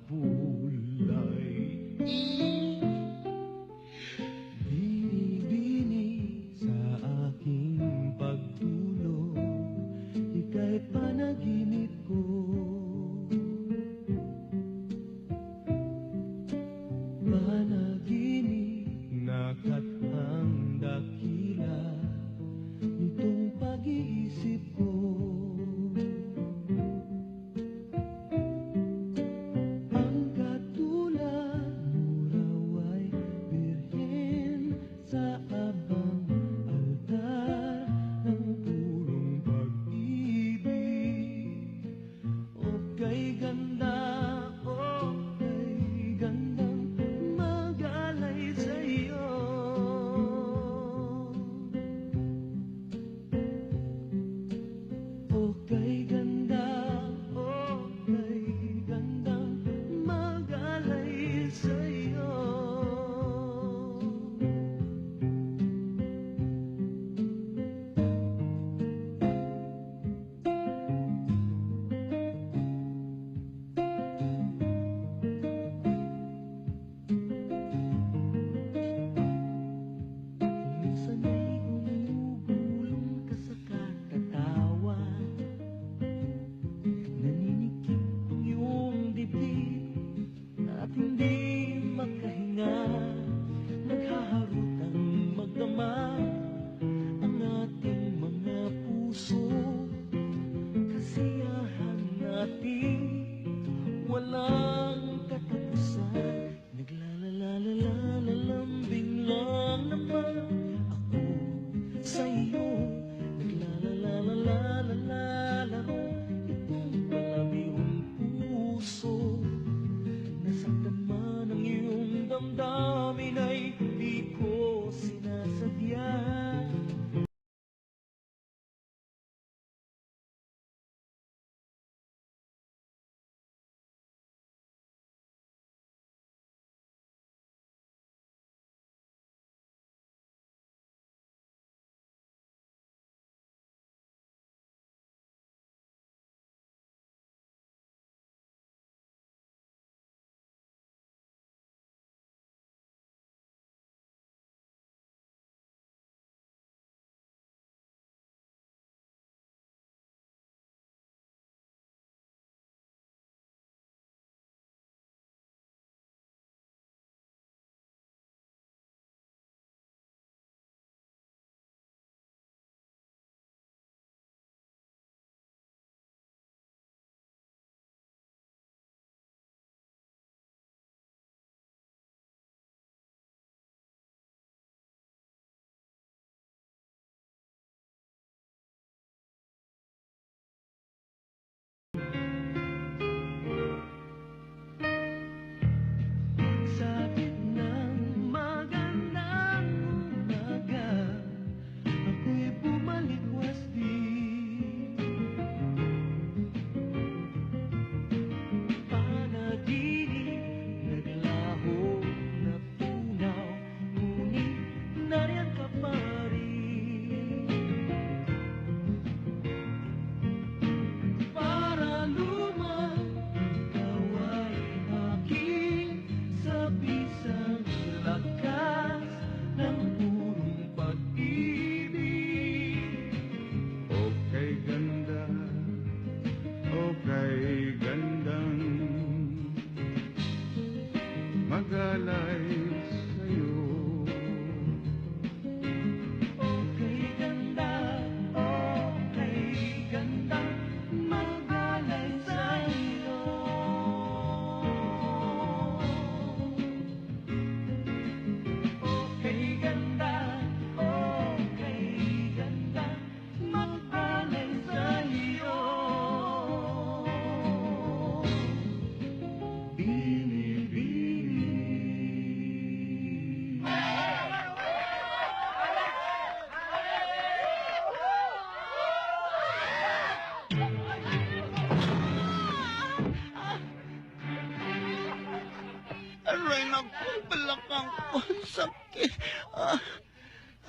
sakit.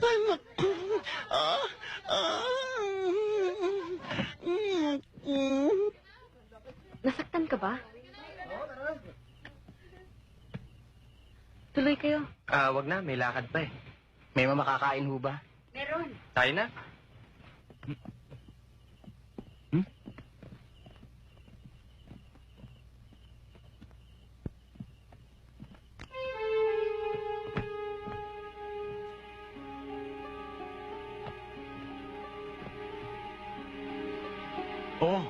Ay, naku. Nasaktan ka ba? Tuloy kayo. Wag na. May lakad pa eh. May makakain ho ba? Meron. Tayo na. Oh.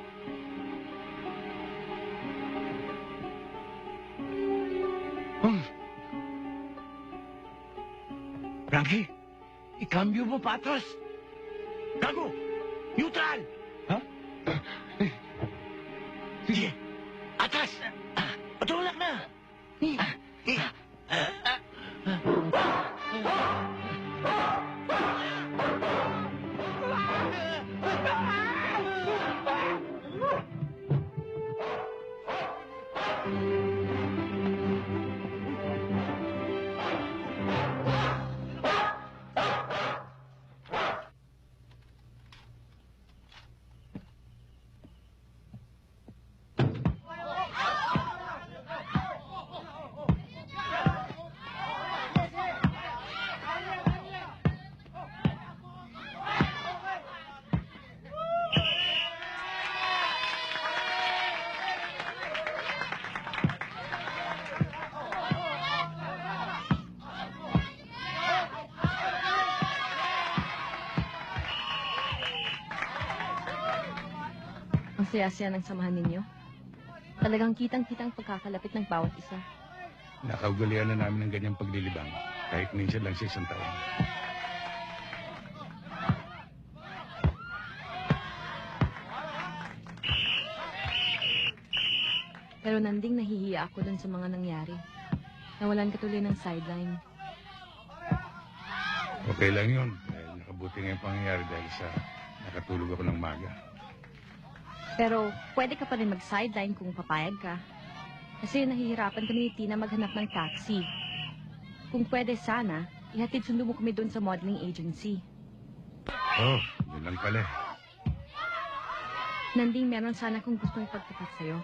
Frankie, ikambyo mo patos. Gago! Neutral! Ha? Sige, atas! Patulak na! Ang saya-saya ng samahan ninyo. Talagang kitang-kitang pagkakalapit ng bawat isa. Nakaugalian na namin ng ganyang paglilibang. Kahit minsan lang sa isang taon. Pero nanding nahihiya ako dun sa mga nangyari. Nawalan ka tuloy ng sideline. Okay lang yun. Dahil nakabuti nga yung pangyayari dahil sa nakatulog ako ng maga. Pero pwede ka pa rin mag-sideline kung papayag ka. Kasi nahihirapan kami ni Tina maghanap ng taxi. Kung pwede sana, ihatid sundo mo kami doon sa modeling agency. Oh, yun lang pala. Nanding meron sana kung gustong ipagtapat sa'yo.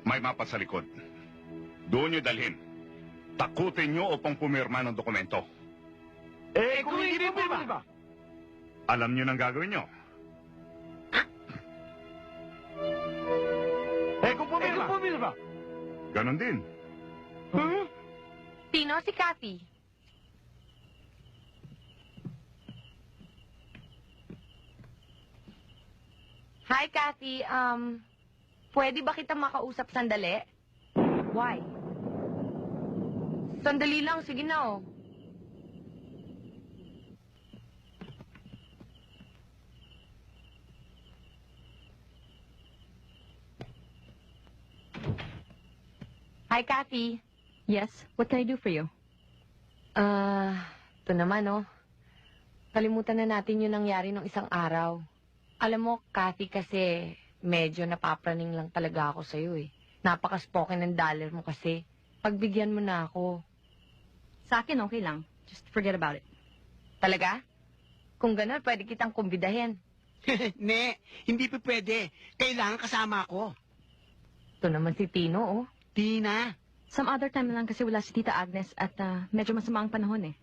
May mapa sa likod. Doon nyo dalhin. Takutin nyo upang pumirma ng dokumento. Kung hindi pumirma? Alam nyo nang gagawin nyo. Kung pumirma? Ganon din. Sino si Kathy? Hi, Kathy. Pwede ba kita makausap sandali? Why? Sandali lang. Sige na, oh. Hi, Kathy. Yes, what can I do for you? Ito naman, oh. Kalimutan na natin yung nangyari nung isang araw. Alam mo, Kathy, kasi medyo napapraning lang talaga ako sa'yo, eh. Napaka-spoken ng dollar mo kasi. Pagbigyan mo na ako. Sa akin, okay lang. Just forget about it. Talaga? Kung gano'n, pwede kitang kumbidahin. Ne, hindi pa pwede. Kailangan kasama ako. Ito naman si Tino, oh. Tina. Some other time na lang kasi wala si Tita Agnes at medyo masama ang panahon,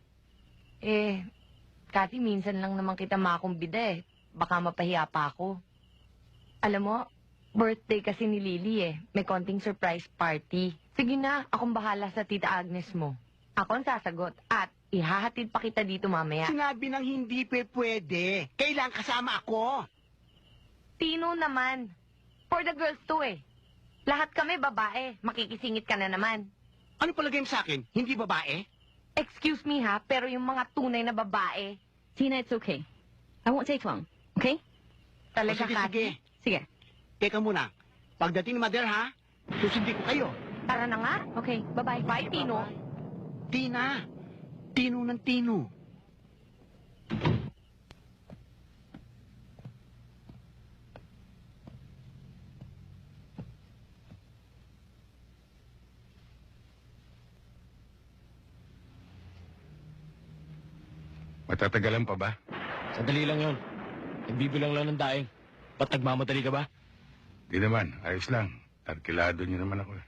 eh. Kathy, minsan lang naman kita makakumbida, eh. Baka mapahiya pa ako. Alam mo, birthday kasi ni Lily, eh. May konting surprise party. Sige na, akong bahala sa Tita Agnes mo. Ako ang sasagot at ihahatid pa kita dito mamaya. Sinabi ng hindi pa pwede. Kailangan kasama ako. Tino naman. For the girls too, eh. Lahat kami babae. Makikisingit ka na naman. Ano palagay mo sa akin? Hindi babae? Excuse me ha, pero yung mga tunay na babae. Tina, it's okay. I won't take long. Okay? Talaga, sige, Kathy? Sige. Teka muna. Pagdating ni Mother, ha? Susundin ko kayo. Tara na nga. Okay, bye-bye. Bye, Tino. Tina. Tino ng Tino. Matatagalan pa ba? Sandali lang yon. Nagbibilang lang ng daing. Ba't nagmamadali ka ba? Di naman, ayos lang. Arkilado niyo naman ako.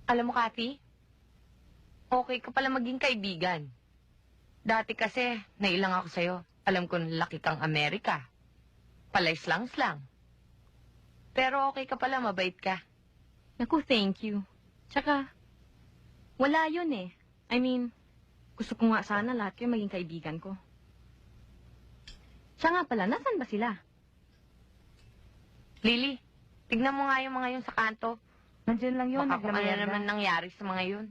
Alam mo, Kathy, okay ka pala maging kaibigan. Dati kasi, nailang ako sa'yo. Alam ko laki kang Amerika. Palay-slang-slang. Pero okay ka pala, mabait ka. Naku, thank you. Tsaka, wala yun eh. I mean, gusto ko nga sana lahat kayo maging kaibigan ko. Siya nga pala, nasan ba sila? Lily, tignan mo nga yung mga yun sa kanto. Nandiyan lang yun, Baka kung ano naglamayarda. naman nangyari sa mga yun.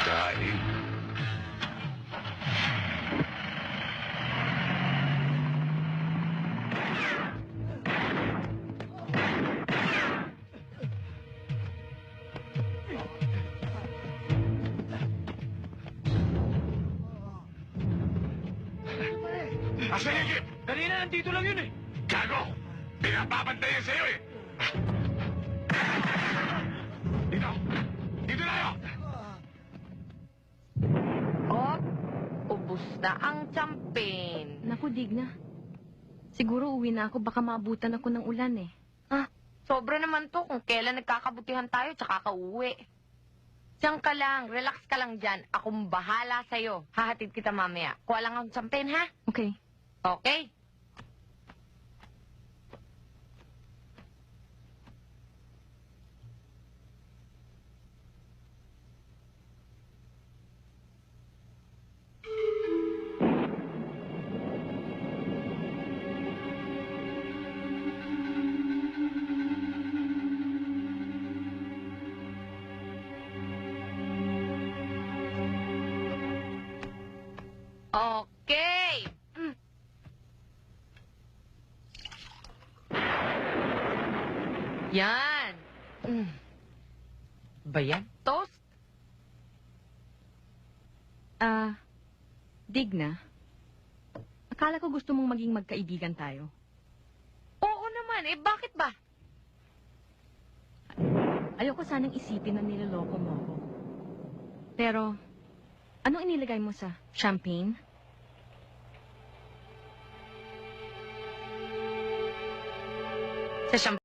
Dahil. Asan yung jeep? Kanina nandito lang yun eh. Gago! Pinapapantayan sa'yo eh! Dito! Dito na kayo! Oh, ubus na ang champagne. Naku, Digna. Siguro uwi na ako, baka maabutan ako ng ulan eh. Sobra naman to kung kailan nagkakabutihan tayo tsaka ka-uwi. Diyan ka lang, relax ka lang dyan. Akong bahala sa'yo. Hahatid kita mamaya. Kuha lang ang champagne, ha? Okay. Okay. Okay. Yan. Ba yan? Toast? Digna. Akala ko gusto mong maging magkaibigan tayo. Oo naman. Bakit ba? Ayoko sanang isipin na niloloko mo ako. Pero, anong inilagay mo sa champagne? Sa siyang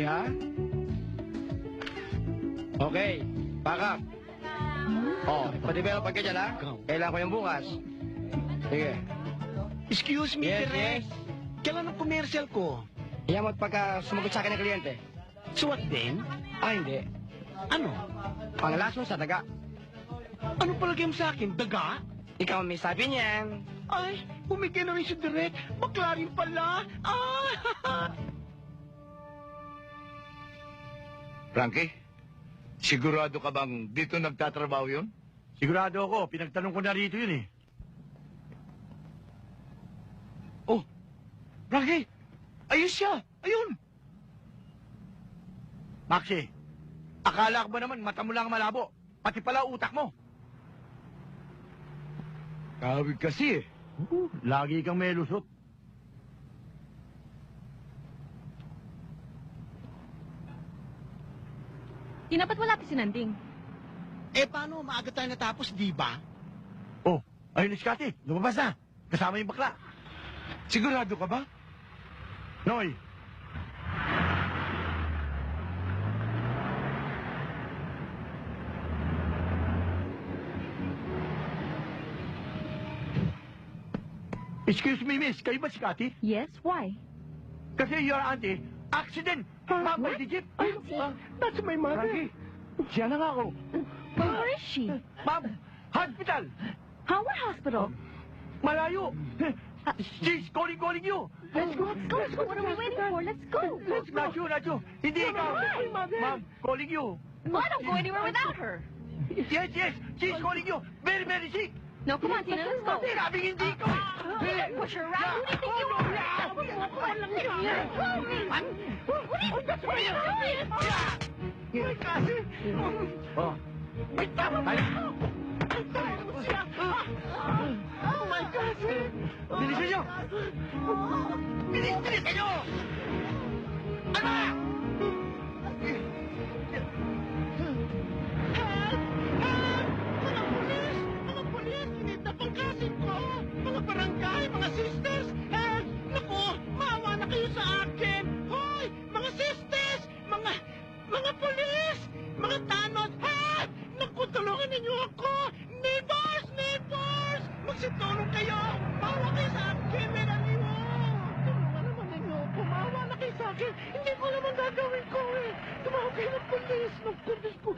Ha? Okay, pack up. Oh, pa-develop ka dyan, ha? Kailangan ko yung bukas. Sige. Excuse me, Yes, Direk. yes. Kailan ang commercial ko? Iyan mo't pagka sumagot sa akin ng kliyente. Suwat din? Ah, hindi. Ano? Panglaso sa daga. Ano palagay mo sa akin? Daga? Ikaw ang may sabi niyan. Ay, humigay na rin si Direk. Bakla rin pala. Ah! Frankie, sigurado ka bang dito nagtatrabaho yun? Sigurado ako, pinagtanong ko na rito yun eh. Oh, Frankie! Ayos siya! Ayun! Maxie, akala ko ba naman mata mo lang malabo? Pati pala utak mo. Kawig kasi eh. Lagi kang may lusot. Dapat wala pa si Nanding. Eh, paano? Maaga tayo natapos, di ba? Oh, ayun ni Scotty, lumabas na. Kasama yung bakla. Sigurado ka ba? Noy. Excuse me, miss. Kayo ba si Scotty? Yes, why? Kasi your auntie, accident. Ma'am, by the jeep. That's my mother. Frankie, siya na nga ako. Where is she? Ma'am, hospital. Howard Hospital. Malayo. She's calling you. Let's go. What are we waiting for? Let's go. Not you. Hindi ikaw. Ma'am, calling you. Well, I don't go anywhere without her. Yes. She's calling you. Very, very sick. No, come on, Tina, let's go. Sabing hindi ikaw eh. Don't push her around. Who do you think you are? What are you doing? Ay, kasi. Oh. Ay, tama ba? Oh my God! Bilisan nyo! Bilisan nyo! Ano? Nako! Neighbors! Neighbors! Magsitulong kayo! Bawa kayo sa akin! Meron niyo! Tulungan naman ninyo! Pumawa na kayo sa akin! Hindi ko naman gagawin ko eh! Tumawag kayo ng pulis! Nagpulis ko!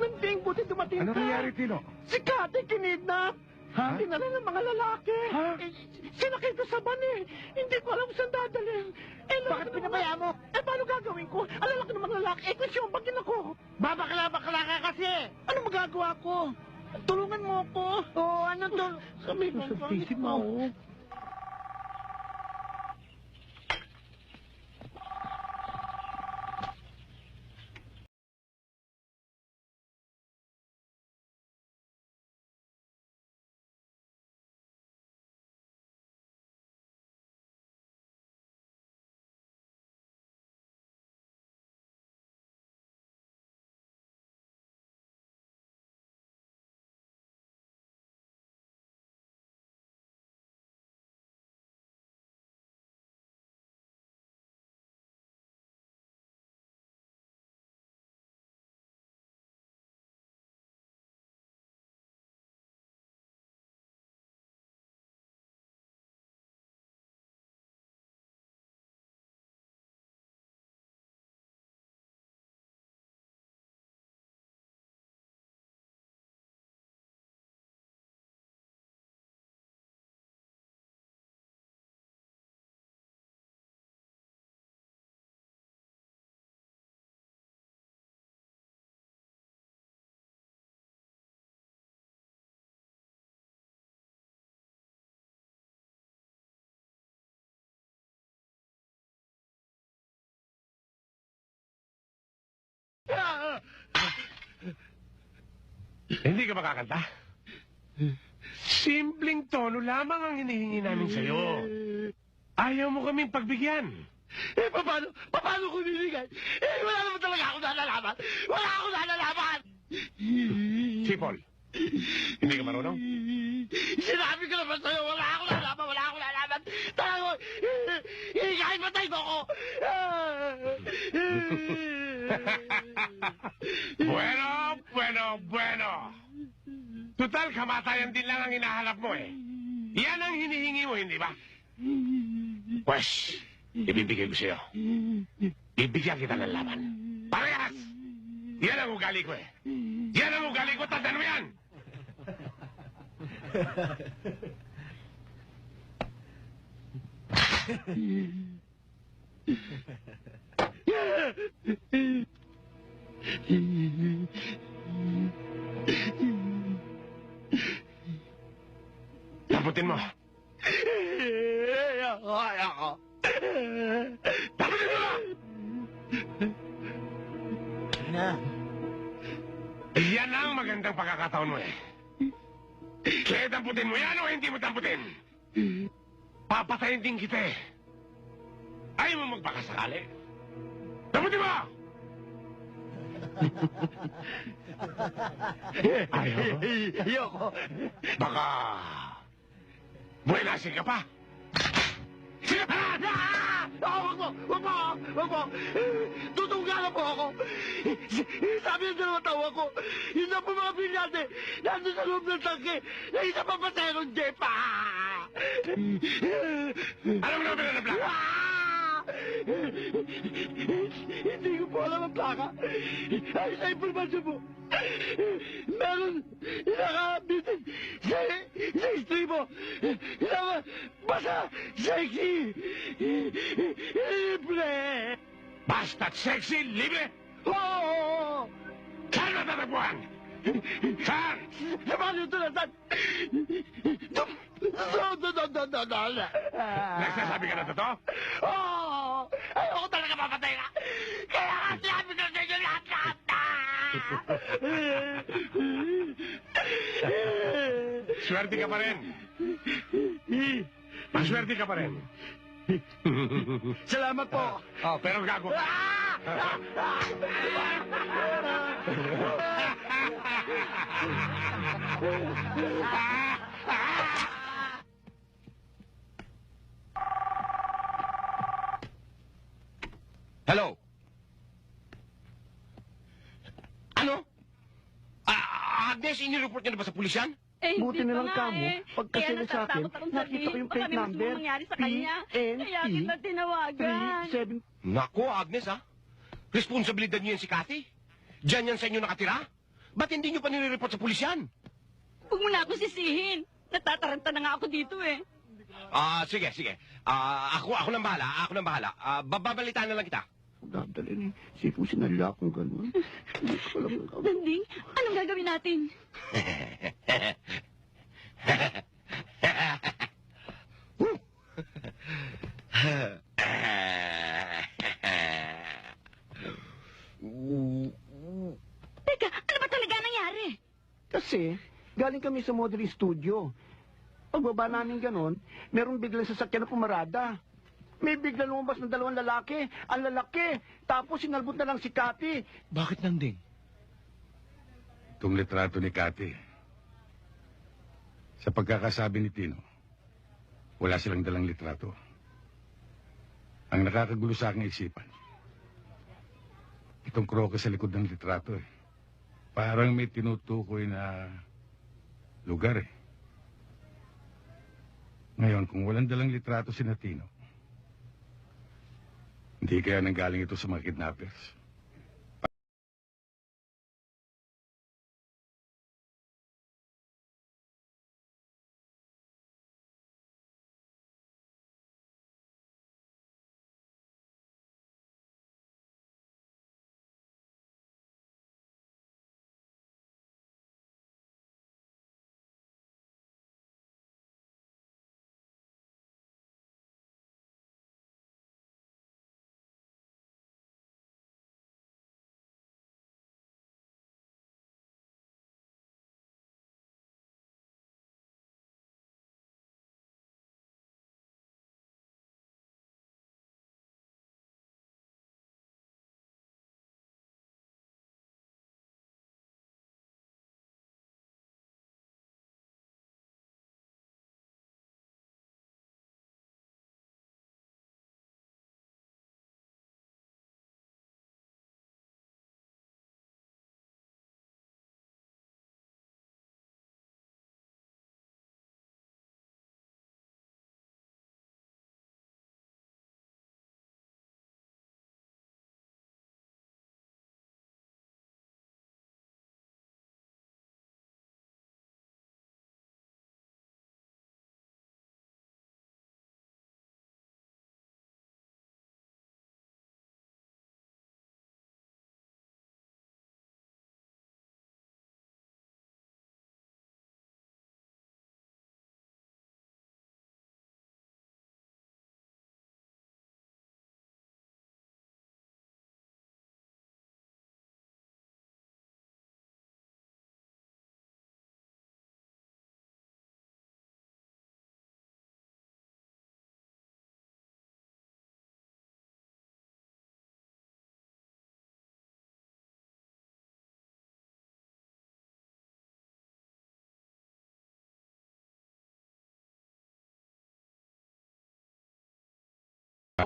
Nanding buti dumating Ano ka! nangyari, Tino? Si Kati kinidnap! Ha? Dinala ng mga lalaki! Eh, sinakay ko sa van eh! Hindi ko alam saan dadalhin! Bakit pinabayaan mo? Paano gagawin ko? Ang lalaki ng mga lalaki, question bagin ako! Babakla-bakla ka kasi! Ano magagawa ko? Tulungan mo ako! Oo, ano to? Sabi ko, pangit mo. Hindi ka makakanta? Simpleng tono lamang ang hinihingi namin sa'yo. Ayaw mo kaming pagbigyan. Paano ko nilingay? Wala naman talaga ako nalalaman! Wala ako nalalaman! Sipol, hindi ka marunong? Sinabi ko naman sa'yo, wala ako nalalaman! Talaga, kahit matay mo ako! Bueno. Total, kamatayan din lang ang hinahanap mo eh. Yan ang hinihingi mo, hindi ba? Pues, ibibigay ko sa'yo. Bibigyan kita ng laban. Parehas! Yan ang ugali ko eh. Yan ang ugali ko, tandaan mo yan! Taputin mo. Ayoko. Taputin mo! Yan ang magandang pagkakataon mo eh. Kaya tamputin mo yan o hindi mo tamputin? Papatayin din kita eh. Ayaw mo magpakasakali. Tamputin mo! Ayoko. Baka... buwelasin ka pa. Wag mo! Tutunggalan po ako! Sabi ng dalawang tawa ko, yun na po mga bilyate, nandun sa loob ng tangke, na isa pa paterong jepa! Alam mo na ba na plaka? Hindi ko po alam ang plaka. Ay, sa impormasyon mo, meron nakabitin sa istribo. Basta sexy! Libre! Basta't sexy, libre? Oo! Saan matatagpuan? Saan? Sa mga tulatan! Nagsasabi ka na totoo? Oo! Ayoko talaga mapatay ka! Kaya nga sinabi ko sa inyo lahat-lahat na! Swerte ka pa rin. Maswerte ka pa rin. Salamat po! Oh, pero gago ka. Hello? Ano? Agnes, inireport niyo na ba sa pulis yan? Eh, Buti hindi na pa lang nga kamo, eh. pagkasila Kaya sa akin, natatakot akong nakita ko sabihin, yung baka plate may mas number, mangyari sa kanya. PNP Kaya kita tinawagan. 37. Nako, Agnes, ha? Responsibilidad niyo yan si Cathy? Diyan yan sa inyo nakatira? Ba't hindi niyo pa nire-report sa pulis yan? Huwag mo na ako sisihin. Natataranta na nga ako dito eh. Sige. Ako nang bahala. Babalitaan na lang kita. Dadalhin eh. Sipo sinalila akong gano'n. Hindi ko alam ang gawin. Danding, anong gagawin natin? Teka, ano ba talaga nangyari? Kasi, galing kami sa modeling studio. Pagbaba namin gano'n, merong biglang sasakyan na pumarada. May bigla lumabas ng dalawang lalaki. Ang lalaki. Tapos sinalbot na lang si Cathy. Bakit nanding? Itong litrato ni Cathy. Sa pagkakasabi ni Tino, wala silang dalang litrato. Ang nakakagulo sa aking isipan, itong kroke sa likod ng litrato eh. Parang may tinutukoy na lugar eh. Ngayon, kung walang dalang litrato si Tino, hindi kaya nanggaling ito sa mga kidnappers.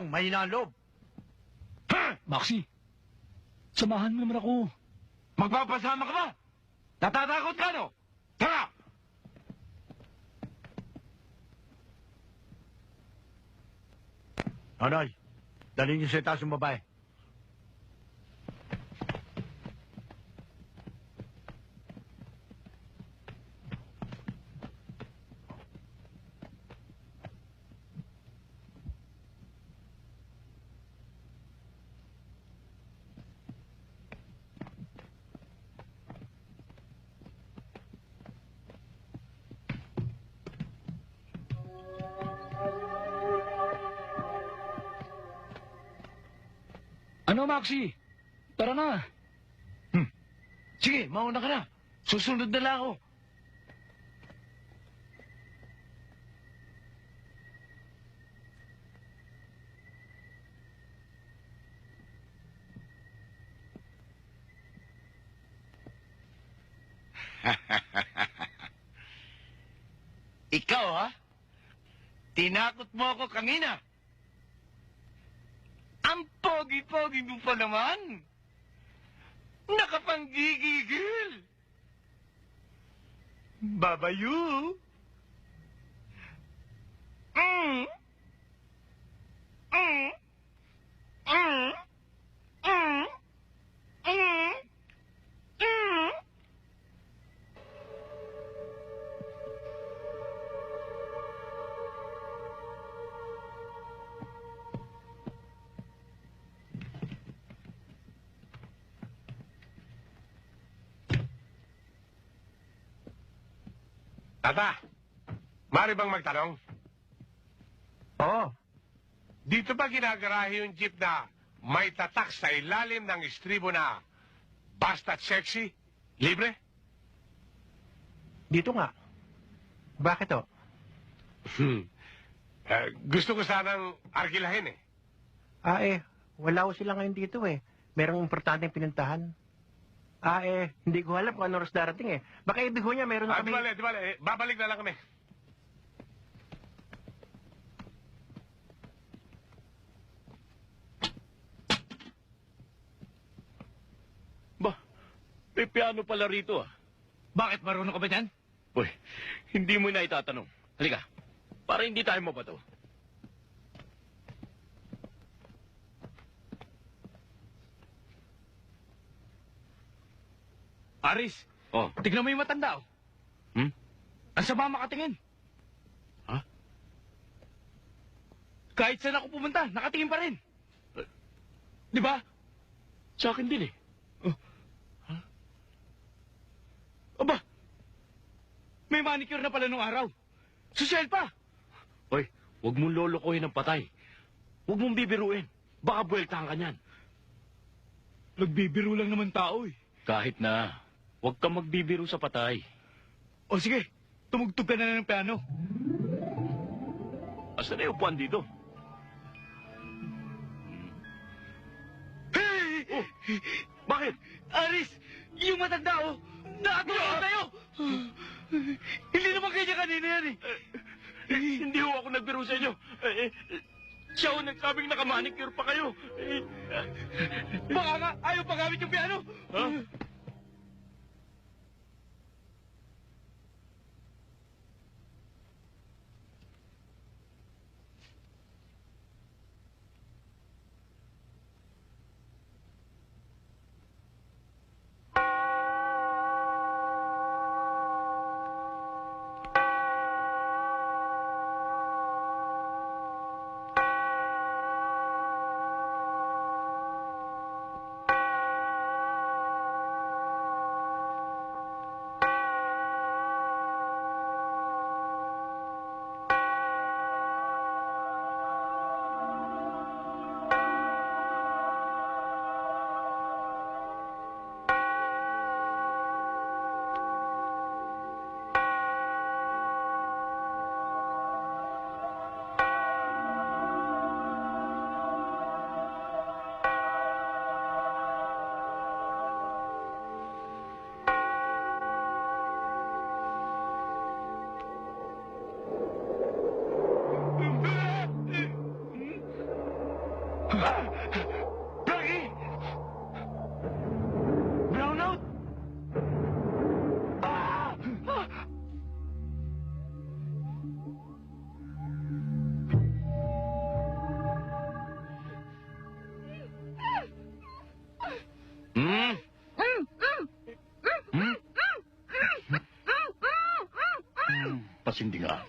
Mahina ang loob. Maxi, samahan mo naman ako. Magpapasama ka ba? Natatakot ka, no? Tara! Anoy, dalhin niyo sa itaas yung babae. Ano, Maxi? Tara na. Sige, mauna ka na. Susunod na lang ako. Ikaw, ha? Tinakot mo ako kanina. Ang pogi-pogi mo pa naman. Nakapanggigigil. Babayu! Mm. Mm. Mm. Mm. Mm. Mm. Tata, mari bang magtanong? Oo. Dito ba ginagarahe yung jeep na may tatak sa ilalim ng istribo na basta't sexy? Libre? Dito nga. Bakit o? Gusto ko sanang arkilahin eh. Wala ko sila ngayon dito eh. Merong importanteng pinuntahan. Hindi ko alam kung ano oras darating eh. Baka ibig ho niya meron na kami... Di bale. Babalik na lang kami. May piano pala rito ah. Bakit? Marunong ka ba dyan? Uy, hindi mo na itatanong. Halika, para hindi tayo mabato. Aris, tignan mo yung matanda oh. Ang sama makatingin. Ha? Kahit saan ako pumunta, nakatingin pa rin. Di ba? Sa akin din eh. Aba, may manicure na pala nung araw. Sosyal pa. Uy, huwag mong lolokohin ng patay. Huwag mong bibiruin. Baka buweltahan ka niyan. Nagbibiro lang naman tao eh. Kahit na, huwag kang magbibiro sa patay. O sige, tumugtog ka na ng piano. Asan na yung upuan dito? Hey! Oh, bakit? Aris, yung matanda oh, nakatulog tayo! Hindi naman kanya kanina yan eh. Hindi ho ako nagbiro sa inyo. Siya ho nagsabing nakamanicure pa kayo. Baka nga, ayaw pagamit yung piano. Ha? Blackie! Brownout! Pasindi nga.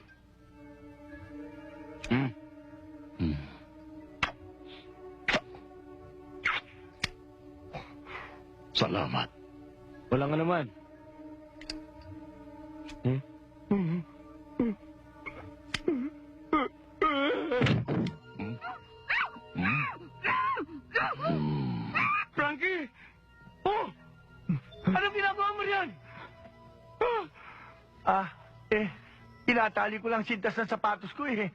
Salamat. Wala nga naman. Frankie! Oh! Anong ginagawa mo riyan? Tinatali ko lang sintas ng sapatos ko eh.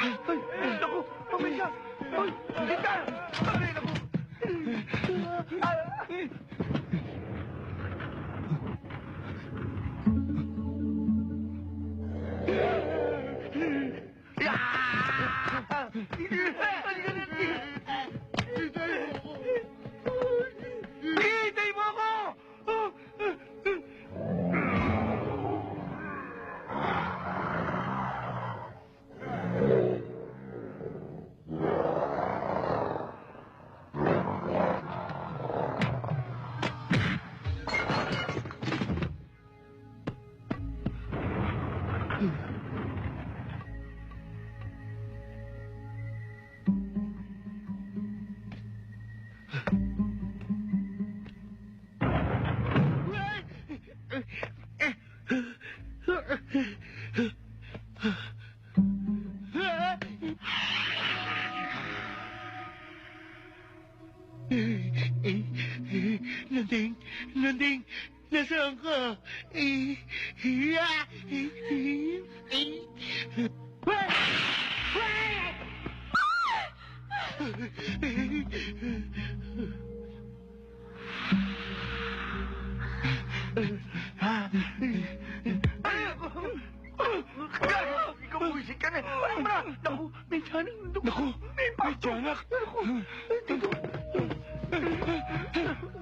Ay, naku, pamilya! Ay, kita! Ay, naku! Hintay mo ako! Nanding, nasaan ka? Ikaw buwisit ka na. Ano mo na? Naku, may tiyanak. Naku, may tiyanak. Naku, dito.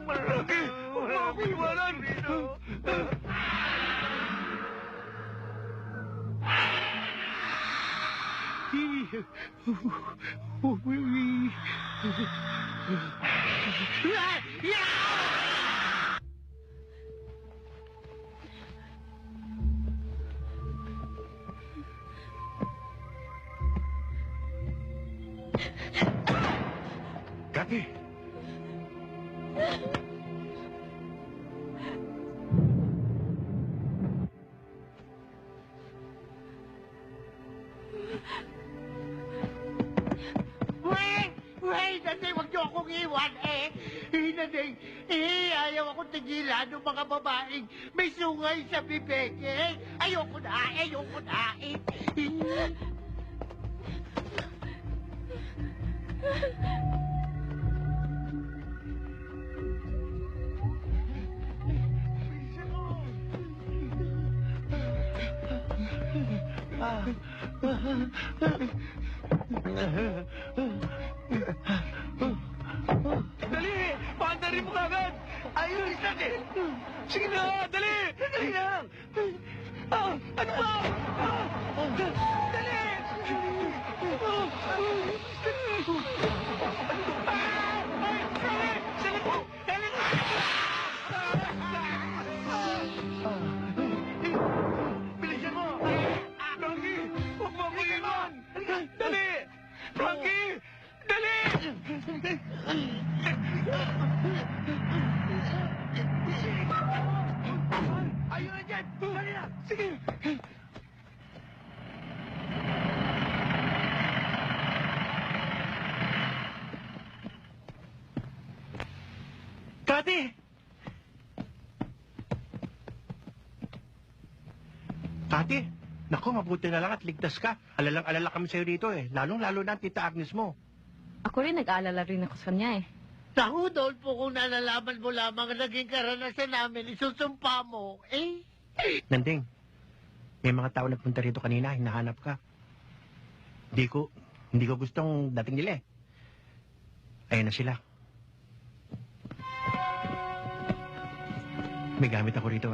Malaki. Huwag mo ako iwanan. Kati! Wait! Nanding, huwag niyo akong iwan Nanding, ayaw akong tigilan ng mga babaeng may sungay sa bibig Ayoko na! Dali! Paandarin mo kagad! Ayun, natin! Sige na! Dali! Dali lang! Ano ba? Dali! Bilisan mo! Frankie! Huwag mo ako iwan! Dali! Frankie! Dali! Ayun na dyan! Dali na! Sige! Kati! Kati! Naku, mabuti na lang at ligtas ka. Alalang-alala kami sa'yo dito Lalong-lalo na ang tita Agnes mo. Ako rin nag-aalala rin ako sa kanya Naku, Dolpo, kung nalalaman mo lamang ang naging karanasan namin, isusumpa mo, Nanding, may mga tao nagpunta rito kanina, hinahanap ka. Hindi ko gustong dating nila Ayan na sila. May gamit ako rito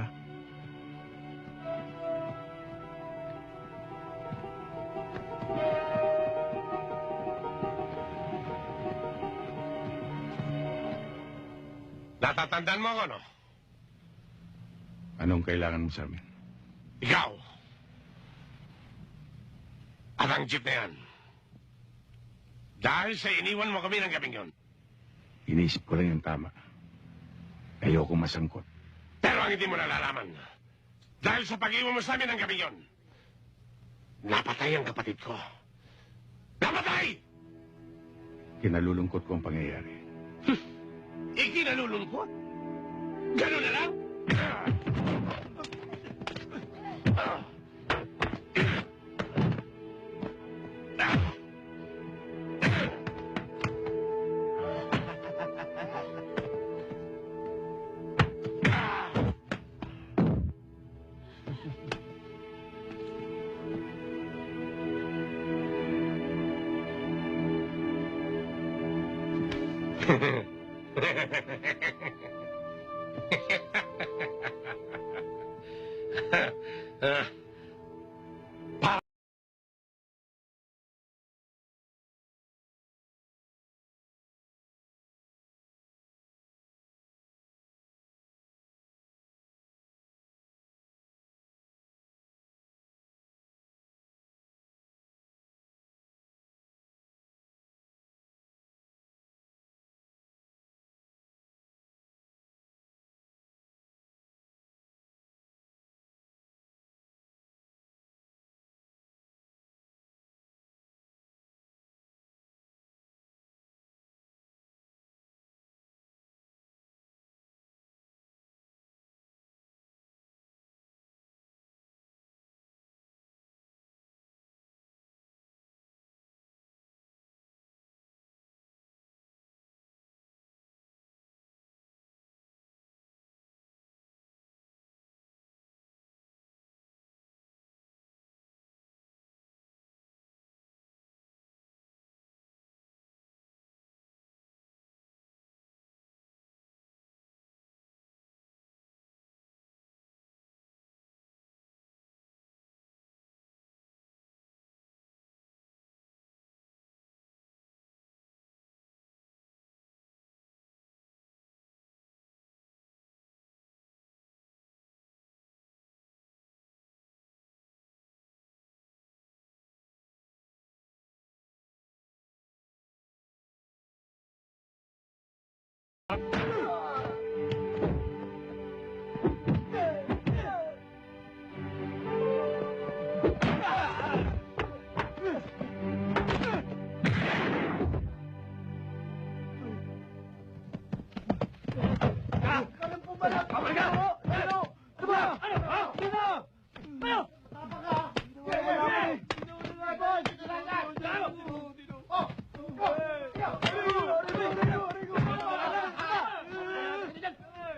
Natatandaan mo ako, no? Anong kailangan mo sa amin? Ikaw! At ang jeep na yan. Dahil sa iniwan mo kami ng gabing yun. Inisip ko lang yung tama. Ayoko masangkot. Pero ang hindi mo nalalaman, dahil sa pag-iwan mo sa amin ng gabing yun, napatay ang kapatid ko. Napatay! Kinalulungkot ko ang pangyayari. Ikinalulungkot? Ganun na lang?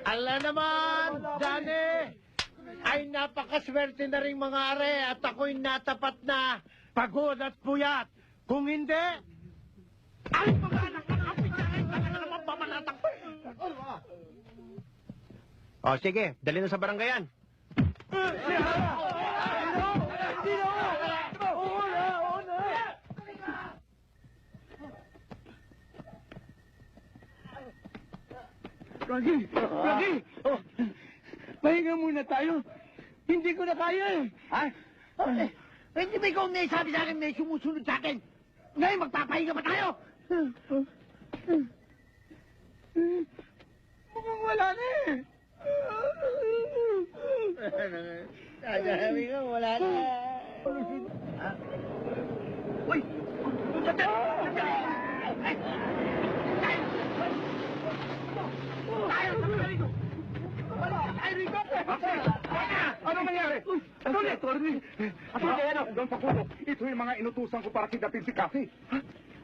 Ala naman, Dani! Ay napakaswerte na rin mga are at ako'y natapat na pagod at puyat. Kung hindi, ay mga anak na kapit na rin na naman pamanatak. O sige, dali na sa barangayan. Frankie! Frankie! Oh, pahinga muna tayo. Hindi ko na kaya eh. Ha? Hindi ba ikaw may sabi sa akin may sumusunod sa akin? Ngayon magpapahinga pa tayo? Mukhang wala na eh. Sabi ko, wala na. Uy! Ano nangyari? Attorney! Attorney, ano? Don Facundo, ito yung mga inutusan ko para kidapin si Kathy.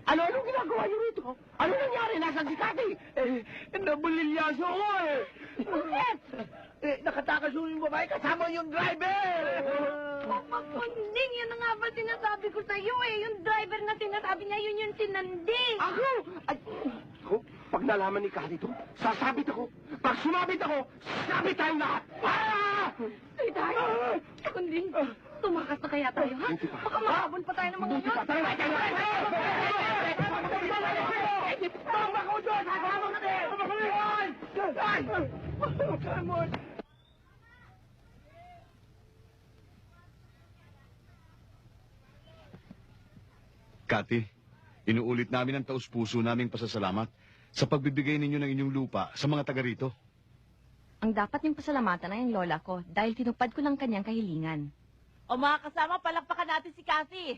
Anong ginagawa niyo rito? Ano nangyari? Nasaan si Kathy? Nabulilyaso ko eh. Bakit? Nakatakas yung babae kasama yung driver! Nanding, yun na nga ba sinasabi ko sa'yo eh. Yung driver na sinasabi niya, yun yung si Nanding. Ako? Ako, pag nalaman ni Kathy to, sasabit ako. Pag sumabit ako, sabit tayong lahat. Ah! Ay, tayo. Nanding, tumakas na kaya tayo, ha? Baka mahabol pa tayo ng mga yun. Tama ko doon! Tama ka din! Ay! Come on! Kathy, inuulit namin ang taus-puso naming pasasalamat sa pagbibigay ninyo ng inyong lupa sa mga taga rito. Ang dapat niyong pasalamatan ay ang lola ko dahil tinupad ko lang kanyang kahilingan. O mga kasama, palakpakan natin si Kathy.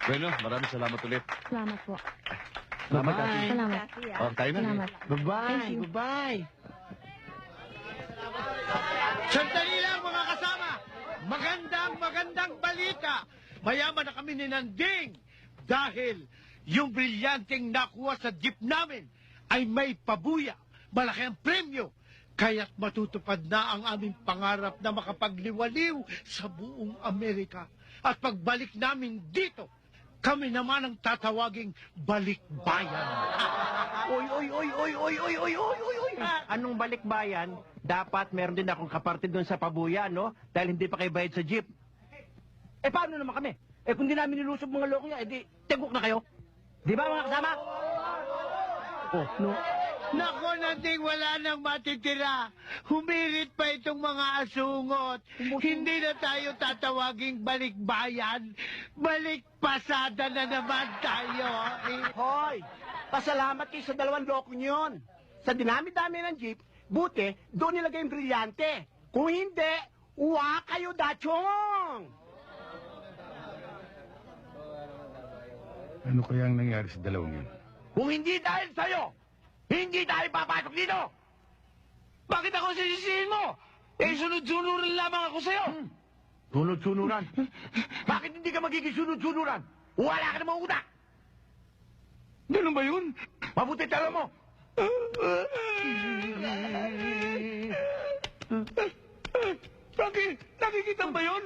Bueno, maraming salamat ulit. Salamat po. Salamat, Kathy. Salamat. Oh, tayo na. Salamat. Bye-bye! Bye-bye! Sandali lang mga kasama! Magandang balita! Mayaman na kami ni Nanding dahil yung brilyanteng nakuha sa jeep namin ay may pabuya, malaki ang premyo, kaya't matutupad na ang aming pangarap na makapagliwaliw sa buong Amerika. At pagbalik namin dito, kami naman ang tatawaging balikbayan. Oy. Anong balikbayan? Dapat meron din akong kaparte doon sa pabuya, no? Dahil hindi pa kayo bayad sa jeep. Eh, paano naman kami? Eh, kung di namin nilusob mga loko niya, edi, tegok na kayo. Di ba, mga kasama? Oh, no. Nako, Nanding, wala nang matitira. Humirit pa itong mga asungot. Hindi na tayo tatawaging balikbayan. Balikpasada na naman tayo. Hoy, pasalamat kayo sa dalawang loko niyon. Sa dinami-dami ng jeep, buti, doon nilagay yung brilyante. Kung hindi, uwa kayo, dachong! Ano kaya ang nangyari sa dalawang yun? Kung hindi dahil sa'yo, hindi tayo papasok dito! Bakit ako sisisihin mo? Eh, sunod-sunuran lamang ako sa'yo! Sunod-sunuran? Bakit hindi ka magiging sunod-sunuran? Wala ka namang utak! Ganun ba yun? Mabuti tala mo! Frankie, nakikita ba yun?